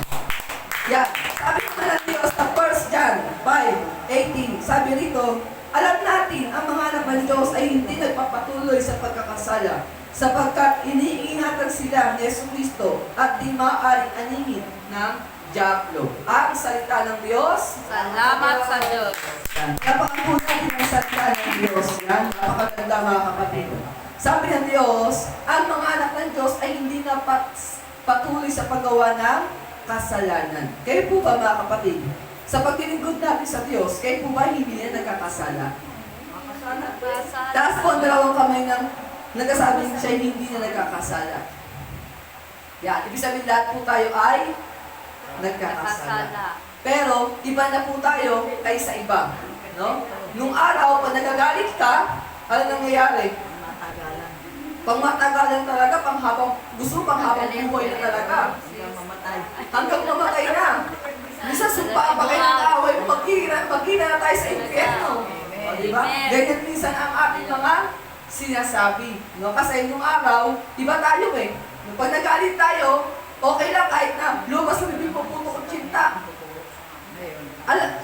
Yan. Sabi ko na ng Diyos sa 1 John 5:18, sabi rito, alam natin ang mga anak ng Diyos ay hindi nagpapatuloy sa pagkakasala, sapagkat iniingatan sila ni Jesucristo at di maaaring aningin ng Diablo. Ang salita ng Diyos.
Salamat sa Diyos.
Napakain po natin ang salita ng Diyos. Yan, napakaganda, mga kapatid. Sabi ng Diyos, ang mga anak ng Diyos ay hindi na patuloy sa paggawa ng kasalanan. Kayo po ba, mga kapatid? Sa paglilingkod natin sa Diyos, kayo po ba hindi na nagkakasala? Taas po ang dalawang kamay ng nagkasabing siya hindi na nagkakasala. Yan, ibig sabihin lahat po tayo ay nagkakasala. Pero, iba na po tayo kaysa iba. No? Nung araw, pag nagagalit ka, ano nangyayari?
Matagalan.
Pang matagalan talaga, panghabang buhay na talaga.
Sila mamatay.
Hanggang mamatay na. Minsan, sumpaan pa kayo ng away mo, magkina na tayo sa impyerno. O, diba? Ganyan minsan ang ating mga sinasabi. No? Kasi nung araw, iba tayo eh. Pag nagalit tayo, okay lang kahit na lumabas sa bibig mo, puto kong tsinta.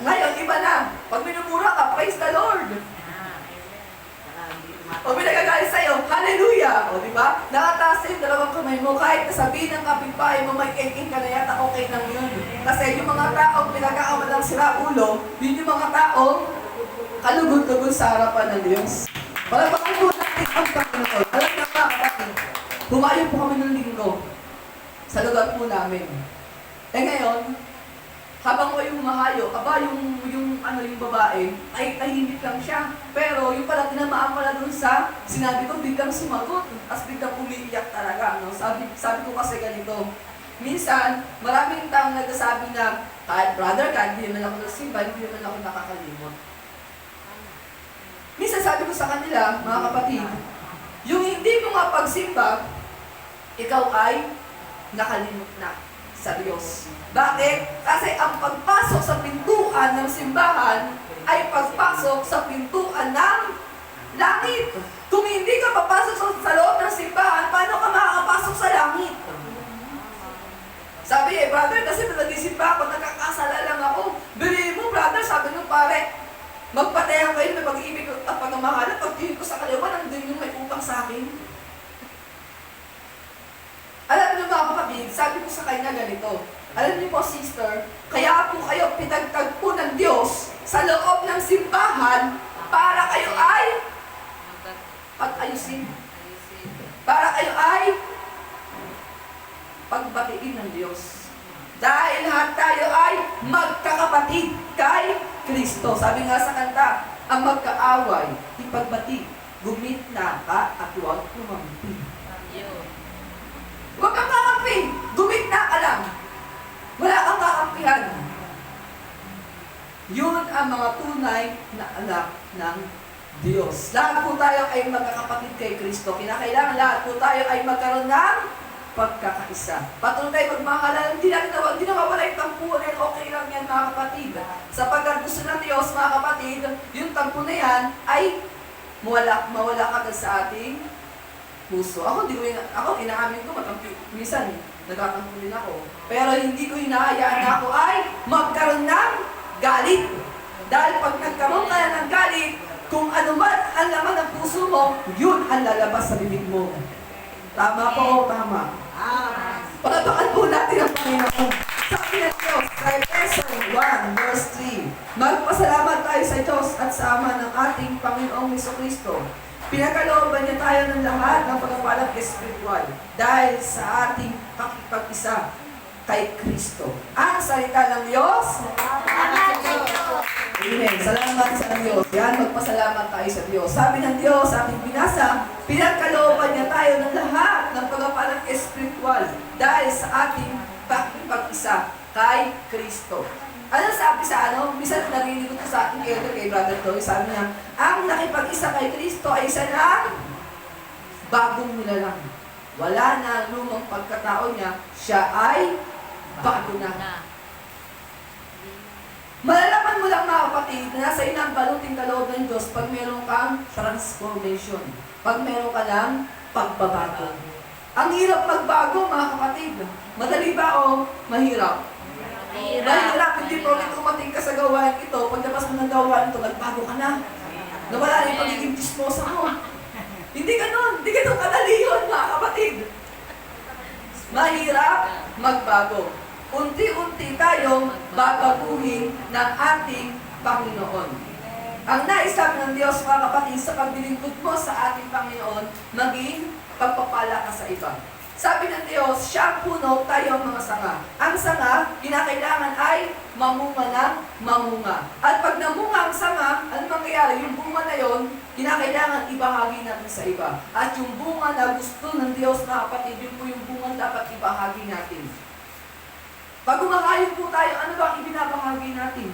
Ngayon, iba na. Pag minumura ka, praise the Lord. O may nagagalit sa'yo, hallelujah! O diba? Nakataas yung dalawang kamay mo, kahit nasabihin ng kapitbahay mo, may king ka na yata, okay lang yun. Kasi yung mga taong pinagkakaman ng sira ulo, yun yung mga taong kalugod-lugod sa harapan ng Diyos. Palabakan po natin ang Panginoon. Alam niyo ba, kapatid, humayo po kami ng linggo sa lugar po namin. Eh ngayon, habang kayo humahayo, yung babae, ay tahimik lang siya. Pero yung pala, tinamaan pala dun sa, sinabi ko, biglang sumagot, at biglang umiiyak talaga. No? Sabi ko kasi ganito, minsan, maraming taong nagsasabi na, kahit brother, kahit hindi naman ako nagsimba, hindi naman ako nakakalimot. Minsan sabi ko sa kanila, mga kapatid, yung hindi mo nga pagsimba, ikaw ay nakalimot na sa Diyos. Bakit? Kasi ang pagpasok sa pintuan ng simbahan ay pagpasok sa pintuan ng langit. Kung hindi ka papasok sa loob ng simbahan, paano ka makakapasok sa langit? Sabi brother, kasi nag-isimba ako, nagkakasala lang ako. Bilhin mo, brother, sabi nung pare, magpatayan kayo, may pag-ibig at pagmamahalan, pagtingin ko sa kaliwa, nandun yung may utang sa akin. Alam niyo mga kapatid, sabi ko sa kanya ganito, alam niyo po sister, kaya po kayo pinagtagpo ng Diyos sa loob ng simbahan para kayo ay pag-ayusin. Para kayo ay pagbatiin ng Diyos. Dahil lahat tayo ay magkakapatid kay Kristo. Sabi nga sa kanta, ang magkaaway, ipagbati, gumitna ka at huwag kumampi. Huwag kang kakampi, gumitna ka lang. Wala kang kakampihan. Yun ang mga tunay na anak ng Diyos. Lahat po tayo ay magkakapatid kay Kristo. Kinakailangan lahat po tayo ay magkaroon ng pagkakaisa. Patuloy tayo magmahalan. Hindi nawawala yung tampuhan. Okay lang yan mga kapatid. Sapagkat gusto ng Diyos mga kapatid, yung tampo na yan ay mawala kagad sa ating puso. Ako inaamin ko, minsan nagkatampo din ako. Pero hindi ko hinahayaan na ako ay magkaroon ng galit. Dahil pag nagkaroon ka ng galit, kung ano man ang laman ng puso mo, yun ang lalabas sa bibig mo. Tama po o tama? Palapakan po natin ang Panginoon. Sabi ng Diyos, sa Efeso 1 verse 3, magpasalamat tayo sa Diyos at sa Ama ng ating Panginoong Jesucristo. Pinakalooban niya tayo ng lahat ng pagpapalang espiritual dahil sa ating pakikipag-isa kay Kristo. Ang salita ng Diyos. Amen. Salamat sa Diyos. Yan, magpasalamat tayo sa Diyos. Sabi ng Diyos, sa ating binasa, pinagkalooban niya tayo ng lahat ng pagpapalang espiritual dahil sa ating pakikipag-isa kay Kristo. Ano sabi sa Minsan narinig ko sa ating elder kay Brother Toy, sabi niya, ang nakipag-isa kay Kristo ay isa ng bagong nilalang. Wala na lumang pagkatao niya, siya ay bago na. Malalaman mo lang mga kapatid na nasa inang baluting kaloob ng Diyos pag meron kang transformation. Pag meron ka ng pagbabago. Ang hirap magbago mga kapatid. Madali ba o mahirap? Mahirap. Hindi po ulit umating ka sa gawain ito. Pagdapas mo ng gawain ito, nagbago ka na. Nawala na yung pagiging chismosa mo. Hindi ganun. Hindi ganun kadali yun mga kapatid. Mahirap magbago. Unti-unti tayong babaguhin ng ating Panginoon. Ang nais ng Diyos mga kapatid sa paglilingkod mo sa ating Panginoon, maging pagpapala ka sa iba. Sabi ng Diyos, siya ang puno, tayo ang mga sanga. Ang sanga, kinakailangan ay mamunga ng mamunga. At pag namunga ang sanga, ano mangyayari? Yung bunga na yon, kinakailangan ibahagi natin sa iba. At yung bunga na gusto ng Diyos, mga kapatid, yun po yung bunga dapat ibahagi natin. Pag kumakain po tayo, ano ba ang ibinabahagi natin?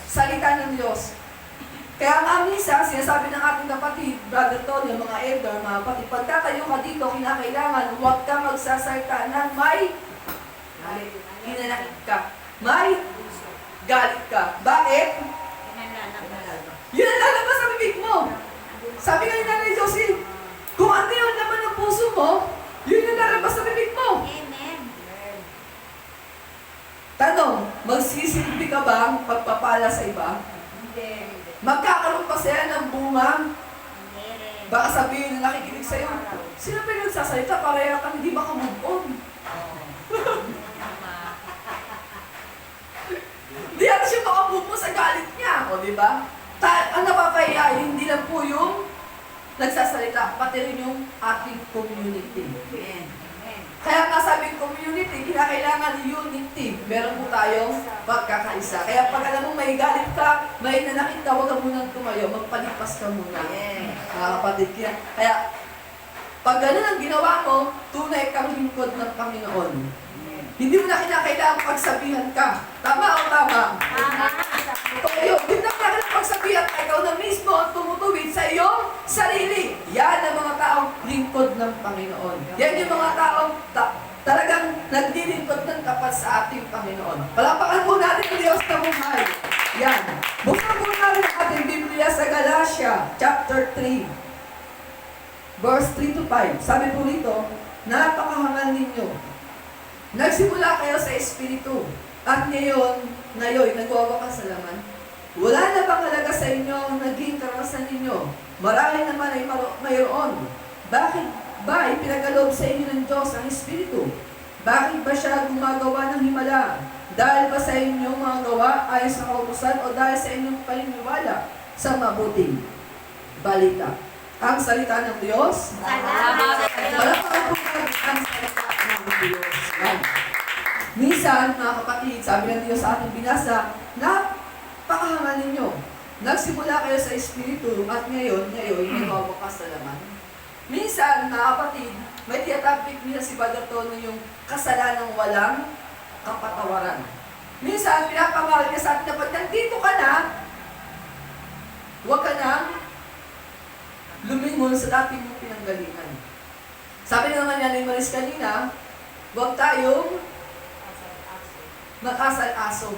Salita ng Diyos. Kaya nga minsan, sinasabi ng ating kapatid, Brother Tony, mga elder, mga kapatid, pagtatayo ka dito, kinakailangan, huwag ka magsasalita ng may hinanakit ka. May galit ka. Bakit? Yun ang lalabas sa bibig mo. Sabi nga ni Nanay Josie, kung ano yung laman ng puso mo, yun yung lalabas sa bibig mo. Tanong, magsisilbi ka ba pagpapala sa iba? Magkakaroon pa sila ng bunga? Baka sabihin na nakikinig sa'yo, sino ba yung nagsasalita para kang hindi makamove on? Di natin siya makamove on sa galit niya, o diba? Ang napapahiya, hindi lang po yung nagsasalita, pati rin yung ating community. Kaya nga sabing community, kinakailangan unity. Meron po tayong pagkakaisa. Kaya pag alam mo may galit ka, may nanakit ka, huwag ka munang tumayo, magpalipas ka muna. Mga kapatid, kaya pag gano'n ang ginawa mo, tunay kang lingkod ng Panginoon. Hindi mo na kinakailangan pagsabihan ka. Tama o tama? Totoo yun. Hindi na kinakailangan pagsabihan ka. Ikaw na mismo ang tumutuwid sa iyong sarili. Yan ang mga taong lingkod ng Panginoon. Yan yung mga taong talagang naglilingkod ng tapat sa ating Panginoon. Palapakan po natin ang Diyos na buhay. Yan. Buksan po natin ang ating Biblia sa Galatia, chapter 3, verse 3 to 5. Sabi po nito, napakahangal ninyo. Nagsimula kayo sa Espiritu, at ngayon, nagwawakas sa laman. Wala na bang halaga sa inyo ang naging karanasan ninyo? Marami naman ay mayroon. Bakit ba ipinagkaloob sa inyo ng Diyos ang Espiritu? Bakit ba siya gumagawa ng himala? Dahil ba sa inyong mga gawa ayon sa kautusan o dahil sa inyong paniniwala sa mabuting balita? Ang salita ng Diyos. Palakpakan po natin ang salita ng Diyos. Minsan, mga kapatid, sabi ng Diyos sa ating binasa, napakahangal ninyo. Nagsimula kayo sa Espiritu at ngayon, nagwawakas sa laman. Minsan, mga kapatid, may tiyatapik nila si Brother Tono yung kasalanang walang kapatawaran. Minsan, pinapangaral niya sa atin na pag nandito ka na, huwag ka nang lumingon sa dati mong pinanggalingan. Sabi naman niya ni Maris kanina, huwag tayong makasal-aso.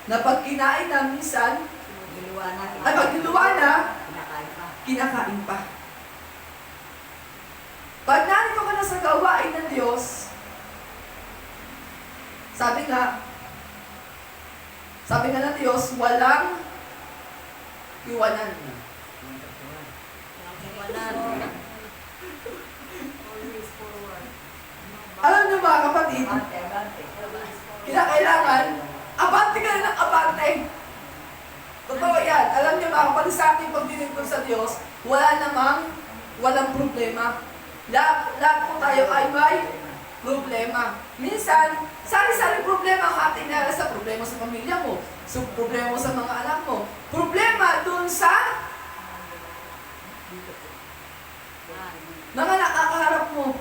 Na pag kinain na minsan, ay pag niluwa na, kinakain pa. Pag narito ka na sa gawain ng Diyos, sabi nga ng Diyos, walang iwanan. Alam niyo mga kapatid, kinakailangan, abante ka na ng abante. Totoo yan. Alam niyo mga kapatid, sa ating paglilingkod sa Diyos, walang problema. Lahat po tayo ay may problema. Minsan, sari-sari problema ang ating sa problema sa pamilya mo, problema mo sa mga anak mo, problema dun sa mga nakakaharap mo.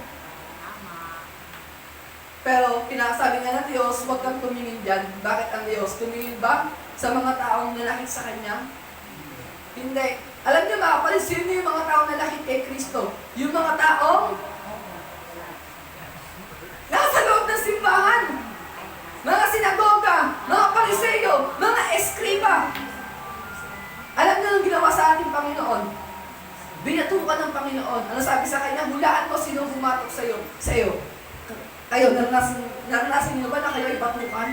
Pero pinasabi nga ng Diyos, huwag kang tumingin dyan. Bakit ang Diyos? Tumingin ba sa mga taong nalakit sa Kanya? Hindi. Alam niyo mga kapatid, sino yung mga taong nalakit kay Kristo? Yung mga taong nasa loob ng simbahan. Mga sinagoga, mga pariseyo, mga eskriba. Alam niyo yung ginawa sa ating Panginoon? Binatukan ng Panginoon. Ano sabi sa Kanya? Hulaan mo sino bumatok sa iyo. Kayo, naranasan niyo ba na kayo ibatukan?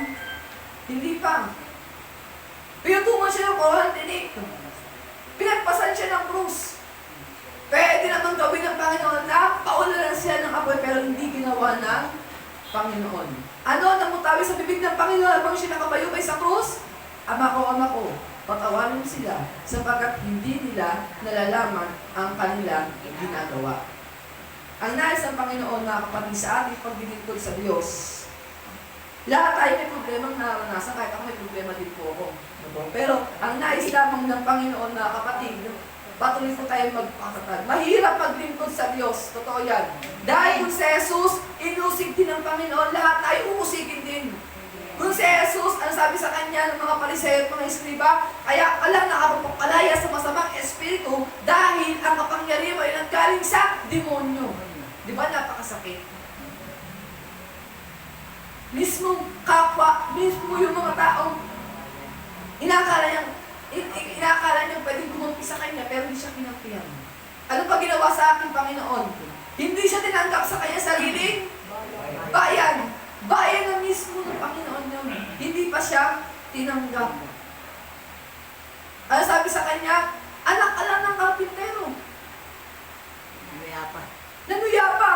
Hindi pa. Pinutukan siya ng tinik. Pinagpasan siya ng krus. Pwede naman gawin ng Panginoon na paulalan siya ng apoy pero hindi ginawa ng Panginoon. Ano namutawi sa bibig ng Panginoon habang siya nakabayubay sa krus? Ama ko, patawarin mo sila sapagkat hindi nila nalalaman ang kanilang ginagawa. Ang nais ng Panginoon, mga kapatid, sa ating paglilingkod sa Diyos. Lahat tayo may problemang naranasan, kahit ako may problema din po ako. Pero ang nais lamang ng Panginoon, mga kapatid, patuloy po tayo magpakatatag. Mahirap maglingkod sa Diyos, totoo yan. Dahil kung si Jesus, inusig din ng Panginoon, lahat tayo uusigin din. Kung si Jesus, ang sabi sa kanya ng mga Pariseo at mga Eskriba, kaya alam nakapagpapalaya sa masamang espiritu dahil ang kapangyarihan ay nanggaling sa demonyo. Di ba napakasakit? Mismo kapwa, mismo yung mga taong inakala niyang pwedeng kumampi sa kanya pero hindi siya kinampihan. Ano pa ginawa sa aking Panginoon? Hindi siya tinanggap sa kanya sariling bayan. Bayan na mismo ng Panginoon niya. Hindi pa siya tinanggap. Ano sabi sa kanya? Anak ka lang ng karpintero. Nanuya pa.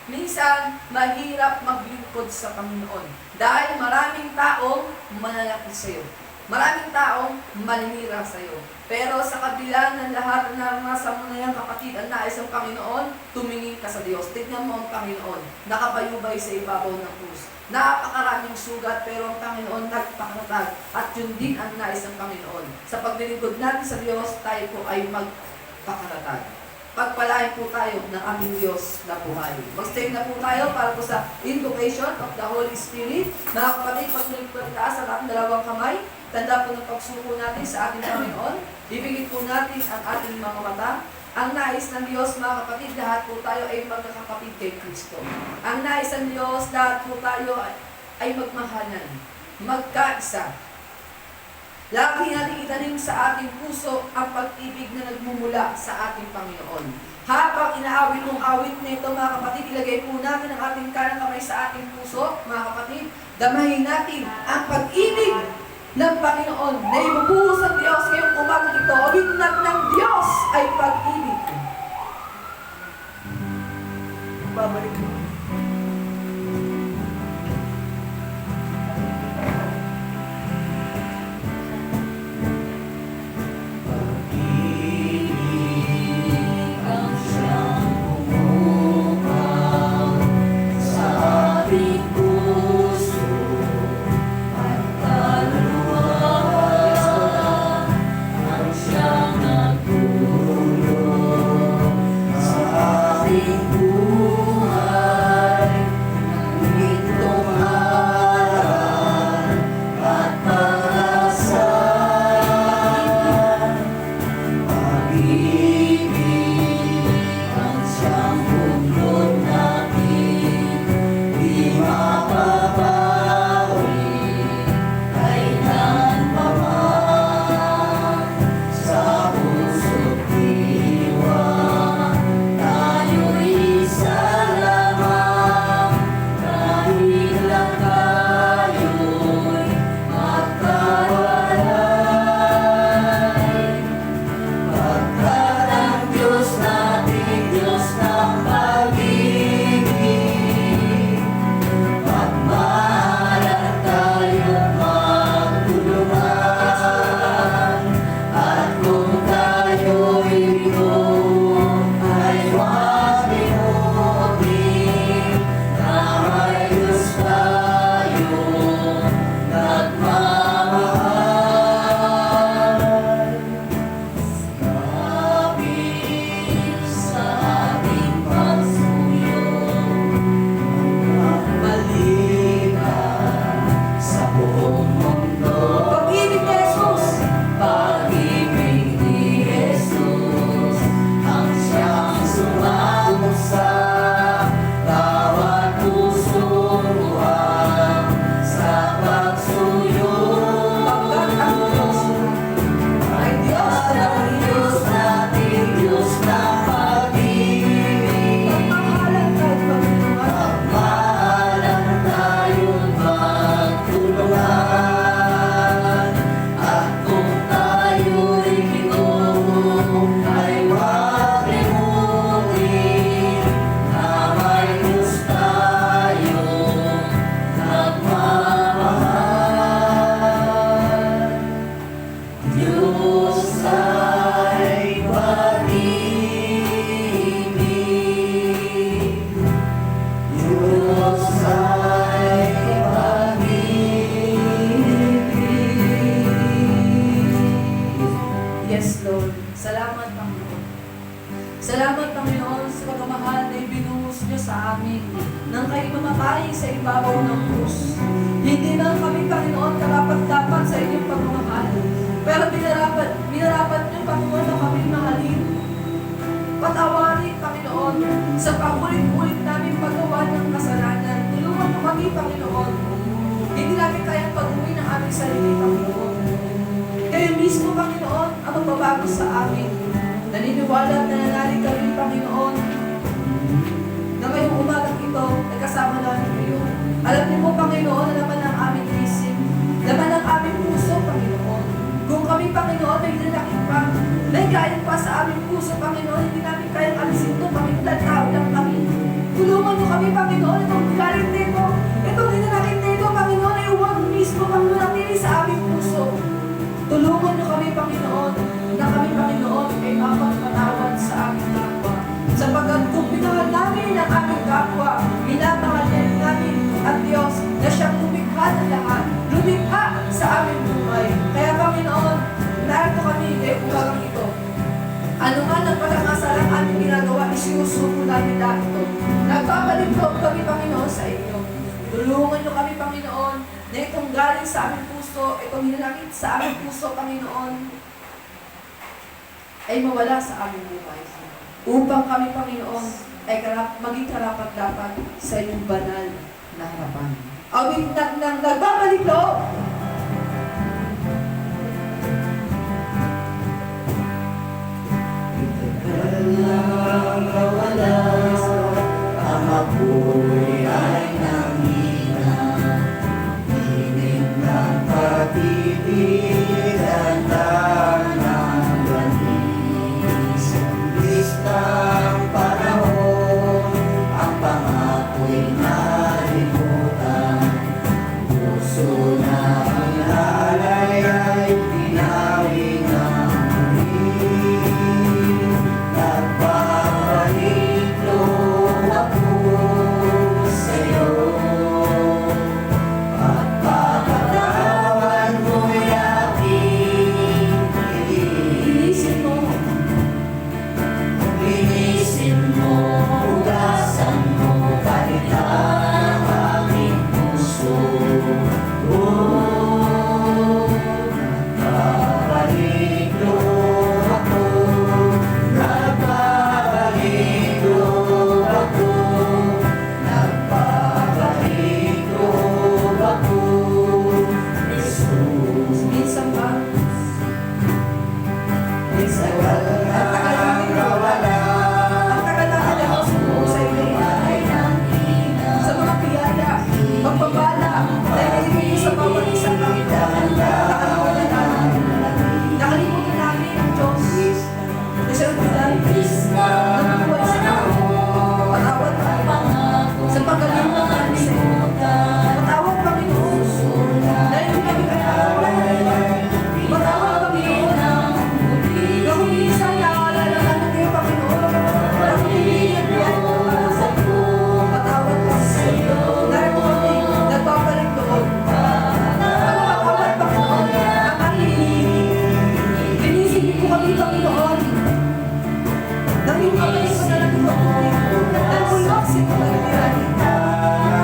Minsan, mahirap maglingkod sa Panginoon. Dahil maraming taong malalaki sa'yo. Maraming taong maninira sa'yo. Pero sa kabila ng lahat na naranasan mo na yan, kapatid, ang nais ng Panginoon, tumingin ka sa Diyos. Tignan mo ang Panginoon, nakapayubay sa ibabaw ng krus. Napakaraming sugat, pero ang Panginoon nagpakatatag. At yun din ang nais ng Panginoon. Sa paglilingkod natin sa Diyos, tayo po ay magpakatatag. Pagpalain po tayo ng aming Diyos na buhay. Mag-stay na po tayo para po sa invocation of the Holy Spirit. Mga kapatid, patuloy po taas ang ating dalawang kamay. Tanda po ng pagsuko natin sa ating Panginoon. Ibigin po natin ang ating mga mata. Ang nais ng Diyos, mga kapatid, lahat po tayo ay magkakapatid kay Kristo. Ang nais ng Diyos, lahat po tayo ay magmahalan, magkaisa. Lagi natin itanim sa ating puso ang pag-ibig na nagmumula sa ating Panginoon. Habang inaawit mong awit nito, mga kapatid, ilagay po natin ang ating kanang kamay sa ating puso, mga kapatid. Damahin natin ang pag-ibig ng Panginoon na ibubuhos ng Diyos ngayong umagang ito. O natin ng Diyos ay pag-ibig. Babalik mo.
Buhay
ang krus. Hindi na kami, Panginoon, karapat-dapat sa inyong pagmamahal. Pero binarapat niyo, Panginoon, na kami mahalin. Patawarin, Panginoon, sa paulit-ulit namin paggawa ng kasalanan. Tulungan mo kami, Panginoon. Hindi namin kayang pag-uwi ng aming sarili, Panginoon. Kayo mismo, Panginoon, ang magbabago sa amin. Naniniwala at nananalig kami, Panginoon, na ngayong umagang ito ay kasama namin kayo. Alam niyo po, Panginoon, na laman ang aming isip, laman ang aming puso, Panginoon. Kung kami, Panginoon, may dinakit pa, may galing pa sa aming puso, Panginoon, hindi namin kayang alisin ito, Panginoon, tao lang kami. Tulungan mo kami, Panginoon, itong galing nito, itong dinakit nito, Panginoon, ay huwag mismo, Panginoon, natili sa aming puso. Tulungan niyo kami, Panginoon, na kami, Panginoon, ay mapagpatawad sa aming kapwa. Sapagkat kung minahal namin ang aming kapwa, minamahal din namin at Diyos na siyang lumikha ng lahat, lumikha sa aming buhay. Kaya, Panginoon, narito kami ngayong umagang ito. Ano nga ng pagkakasalang aming ginagawa, isinusuko namin lahat ito. Nagpapalipod kami, Panginoon, sa inyo. Tulungan niyo kami, Panginoon, na itong galing sa aming puso, itong hinanakit sa aming puso, Panginoon, ay mawala sa aming buhay. Upang kami, Panginoon, ay maging karapat-dapat sa inyong banal na harapan. Awit ng nagbabalik loob.
Lang nawala, ang apoy ay nanghina. Tinig ng pag-ibig at ng langis. Bilis ng panahon, ang pangako'y nalimutan. Puso na ilalay ay pinawi ng muli. Nagbabalik loob ako sa'yo. Pagpapatawad mo'y aking
Linisin mo.
linisin mo, hugasan mo, palitan ang aking puso. Oh, nagbabalik loob ako, nagbabalik loob ako, nagbabalik loob ako, Jesus.
Minsan ba?
Minsan walang nawala,
Ang tagal namin na sumunod sa inyo.
ay nanghina.
Sa mga piyaya, pagpapala, na ibinibigay sa bawat isang kami. Nakalimutan namin. Nakalimutan namin ang Diyos. Na siya ang tulad. Nabubuhay sa amin. Patawad namin. Sa pagkalimutan namin sa inyo. Patawad, Panginoon. Dahil hindi kami kailangan. Patawad, Panginoon. Na kung minsan nakaalala namin kayo, Panginoon. Na kung hindi yan para sa patawad po sa iyo. Dahil po kami nagpapalik doon. Pagpapatawad, Panginoon, ang aming hinihingi. Linisin niyo po kami, Panginoon. Nanging kami sa talagang patuloy. Nagulaksin ko kayo nila.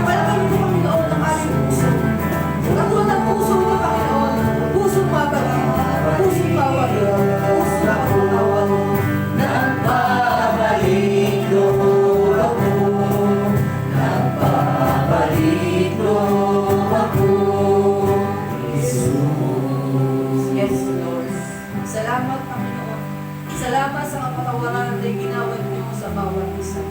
Palagay niyo, Panginoon, ang aming puso. Katulad ng puso niyo, Panginoon. Pusong mabalik. Pusong mawagin. Pusong mapatawad.
Nagbabalik loob ako, nagbabalik loob ako, Jesus.
Yes, Lord. Salamat, Panginoon. Salamat sa kapatawaran na ginawad niyo sa bawat isa.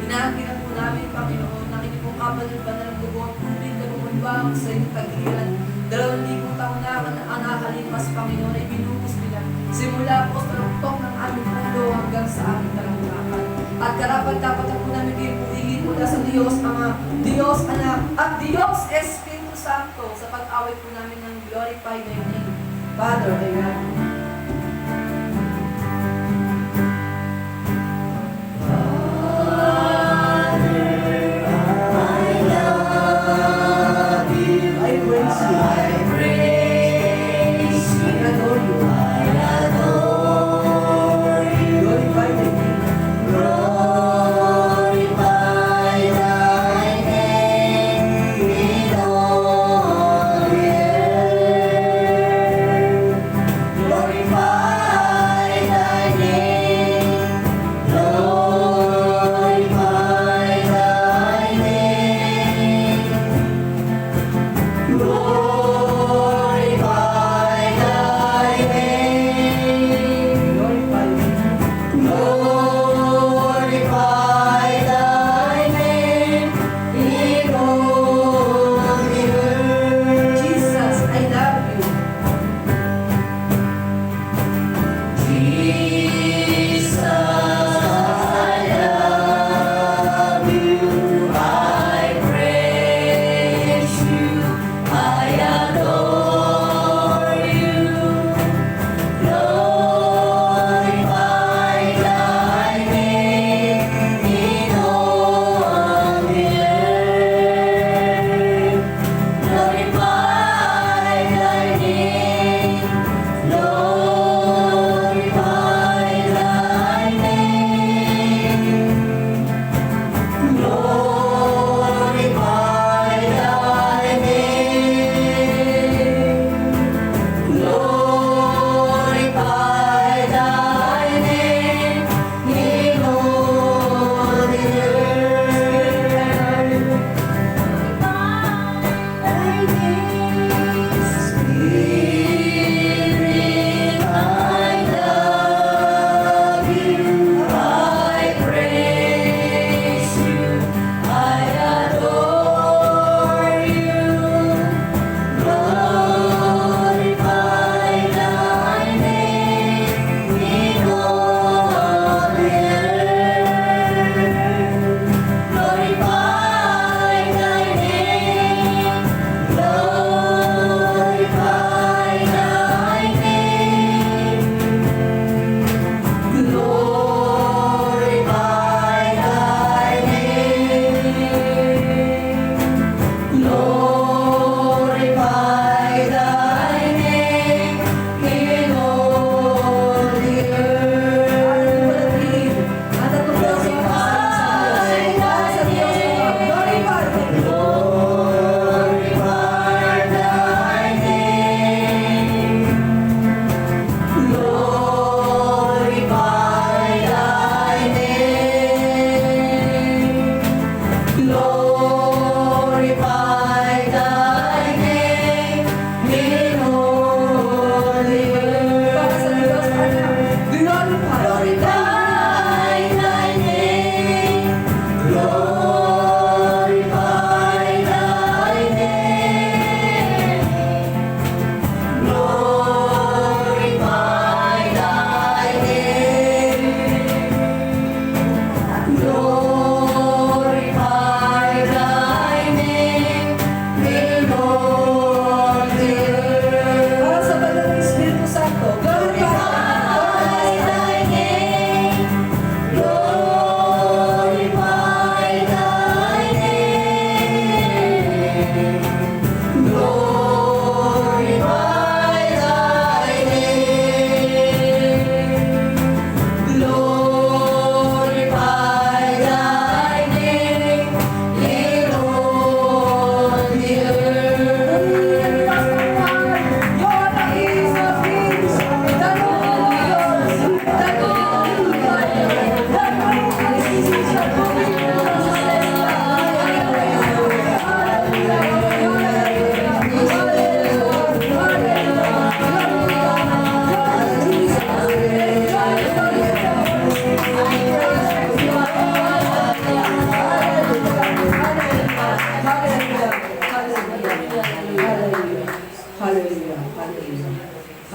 Inaangkiran po namin, Panginoon, na hindi po kapalit pa ng dugo, tubig na bumabang sa inyong tagiran. 2,000 taon na ang nakalipas, Panginoon, ay binubos nila. Simula po sa luktok ng aming mundo hanggang sa aming talangkapan. At karapat-dapat po namin purihin mula sa Diyos, Ama, Diyos, Anak, at Diyos Espiritu Santo sa pag-awit po namin ng glorify thy name. Father, Amen. I praise you.
I praise you,
I adore you.
I adore you.
Glorify thy name.
Glorify thy name.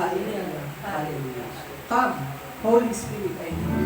Hallelujah. Hallelujah. Come, Holy Spirit, I need you.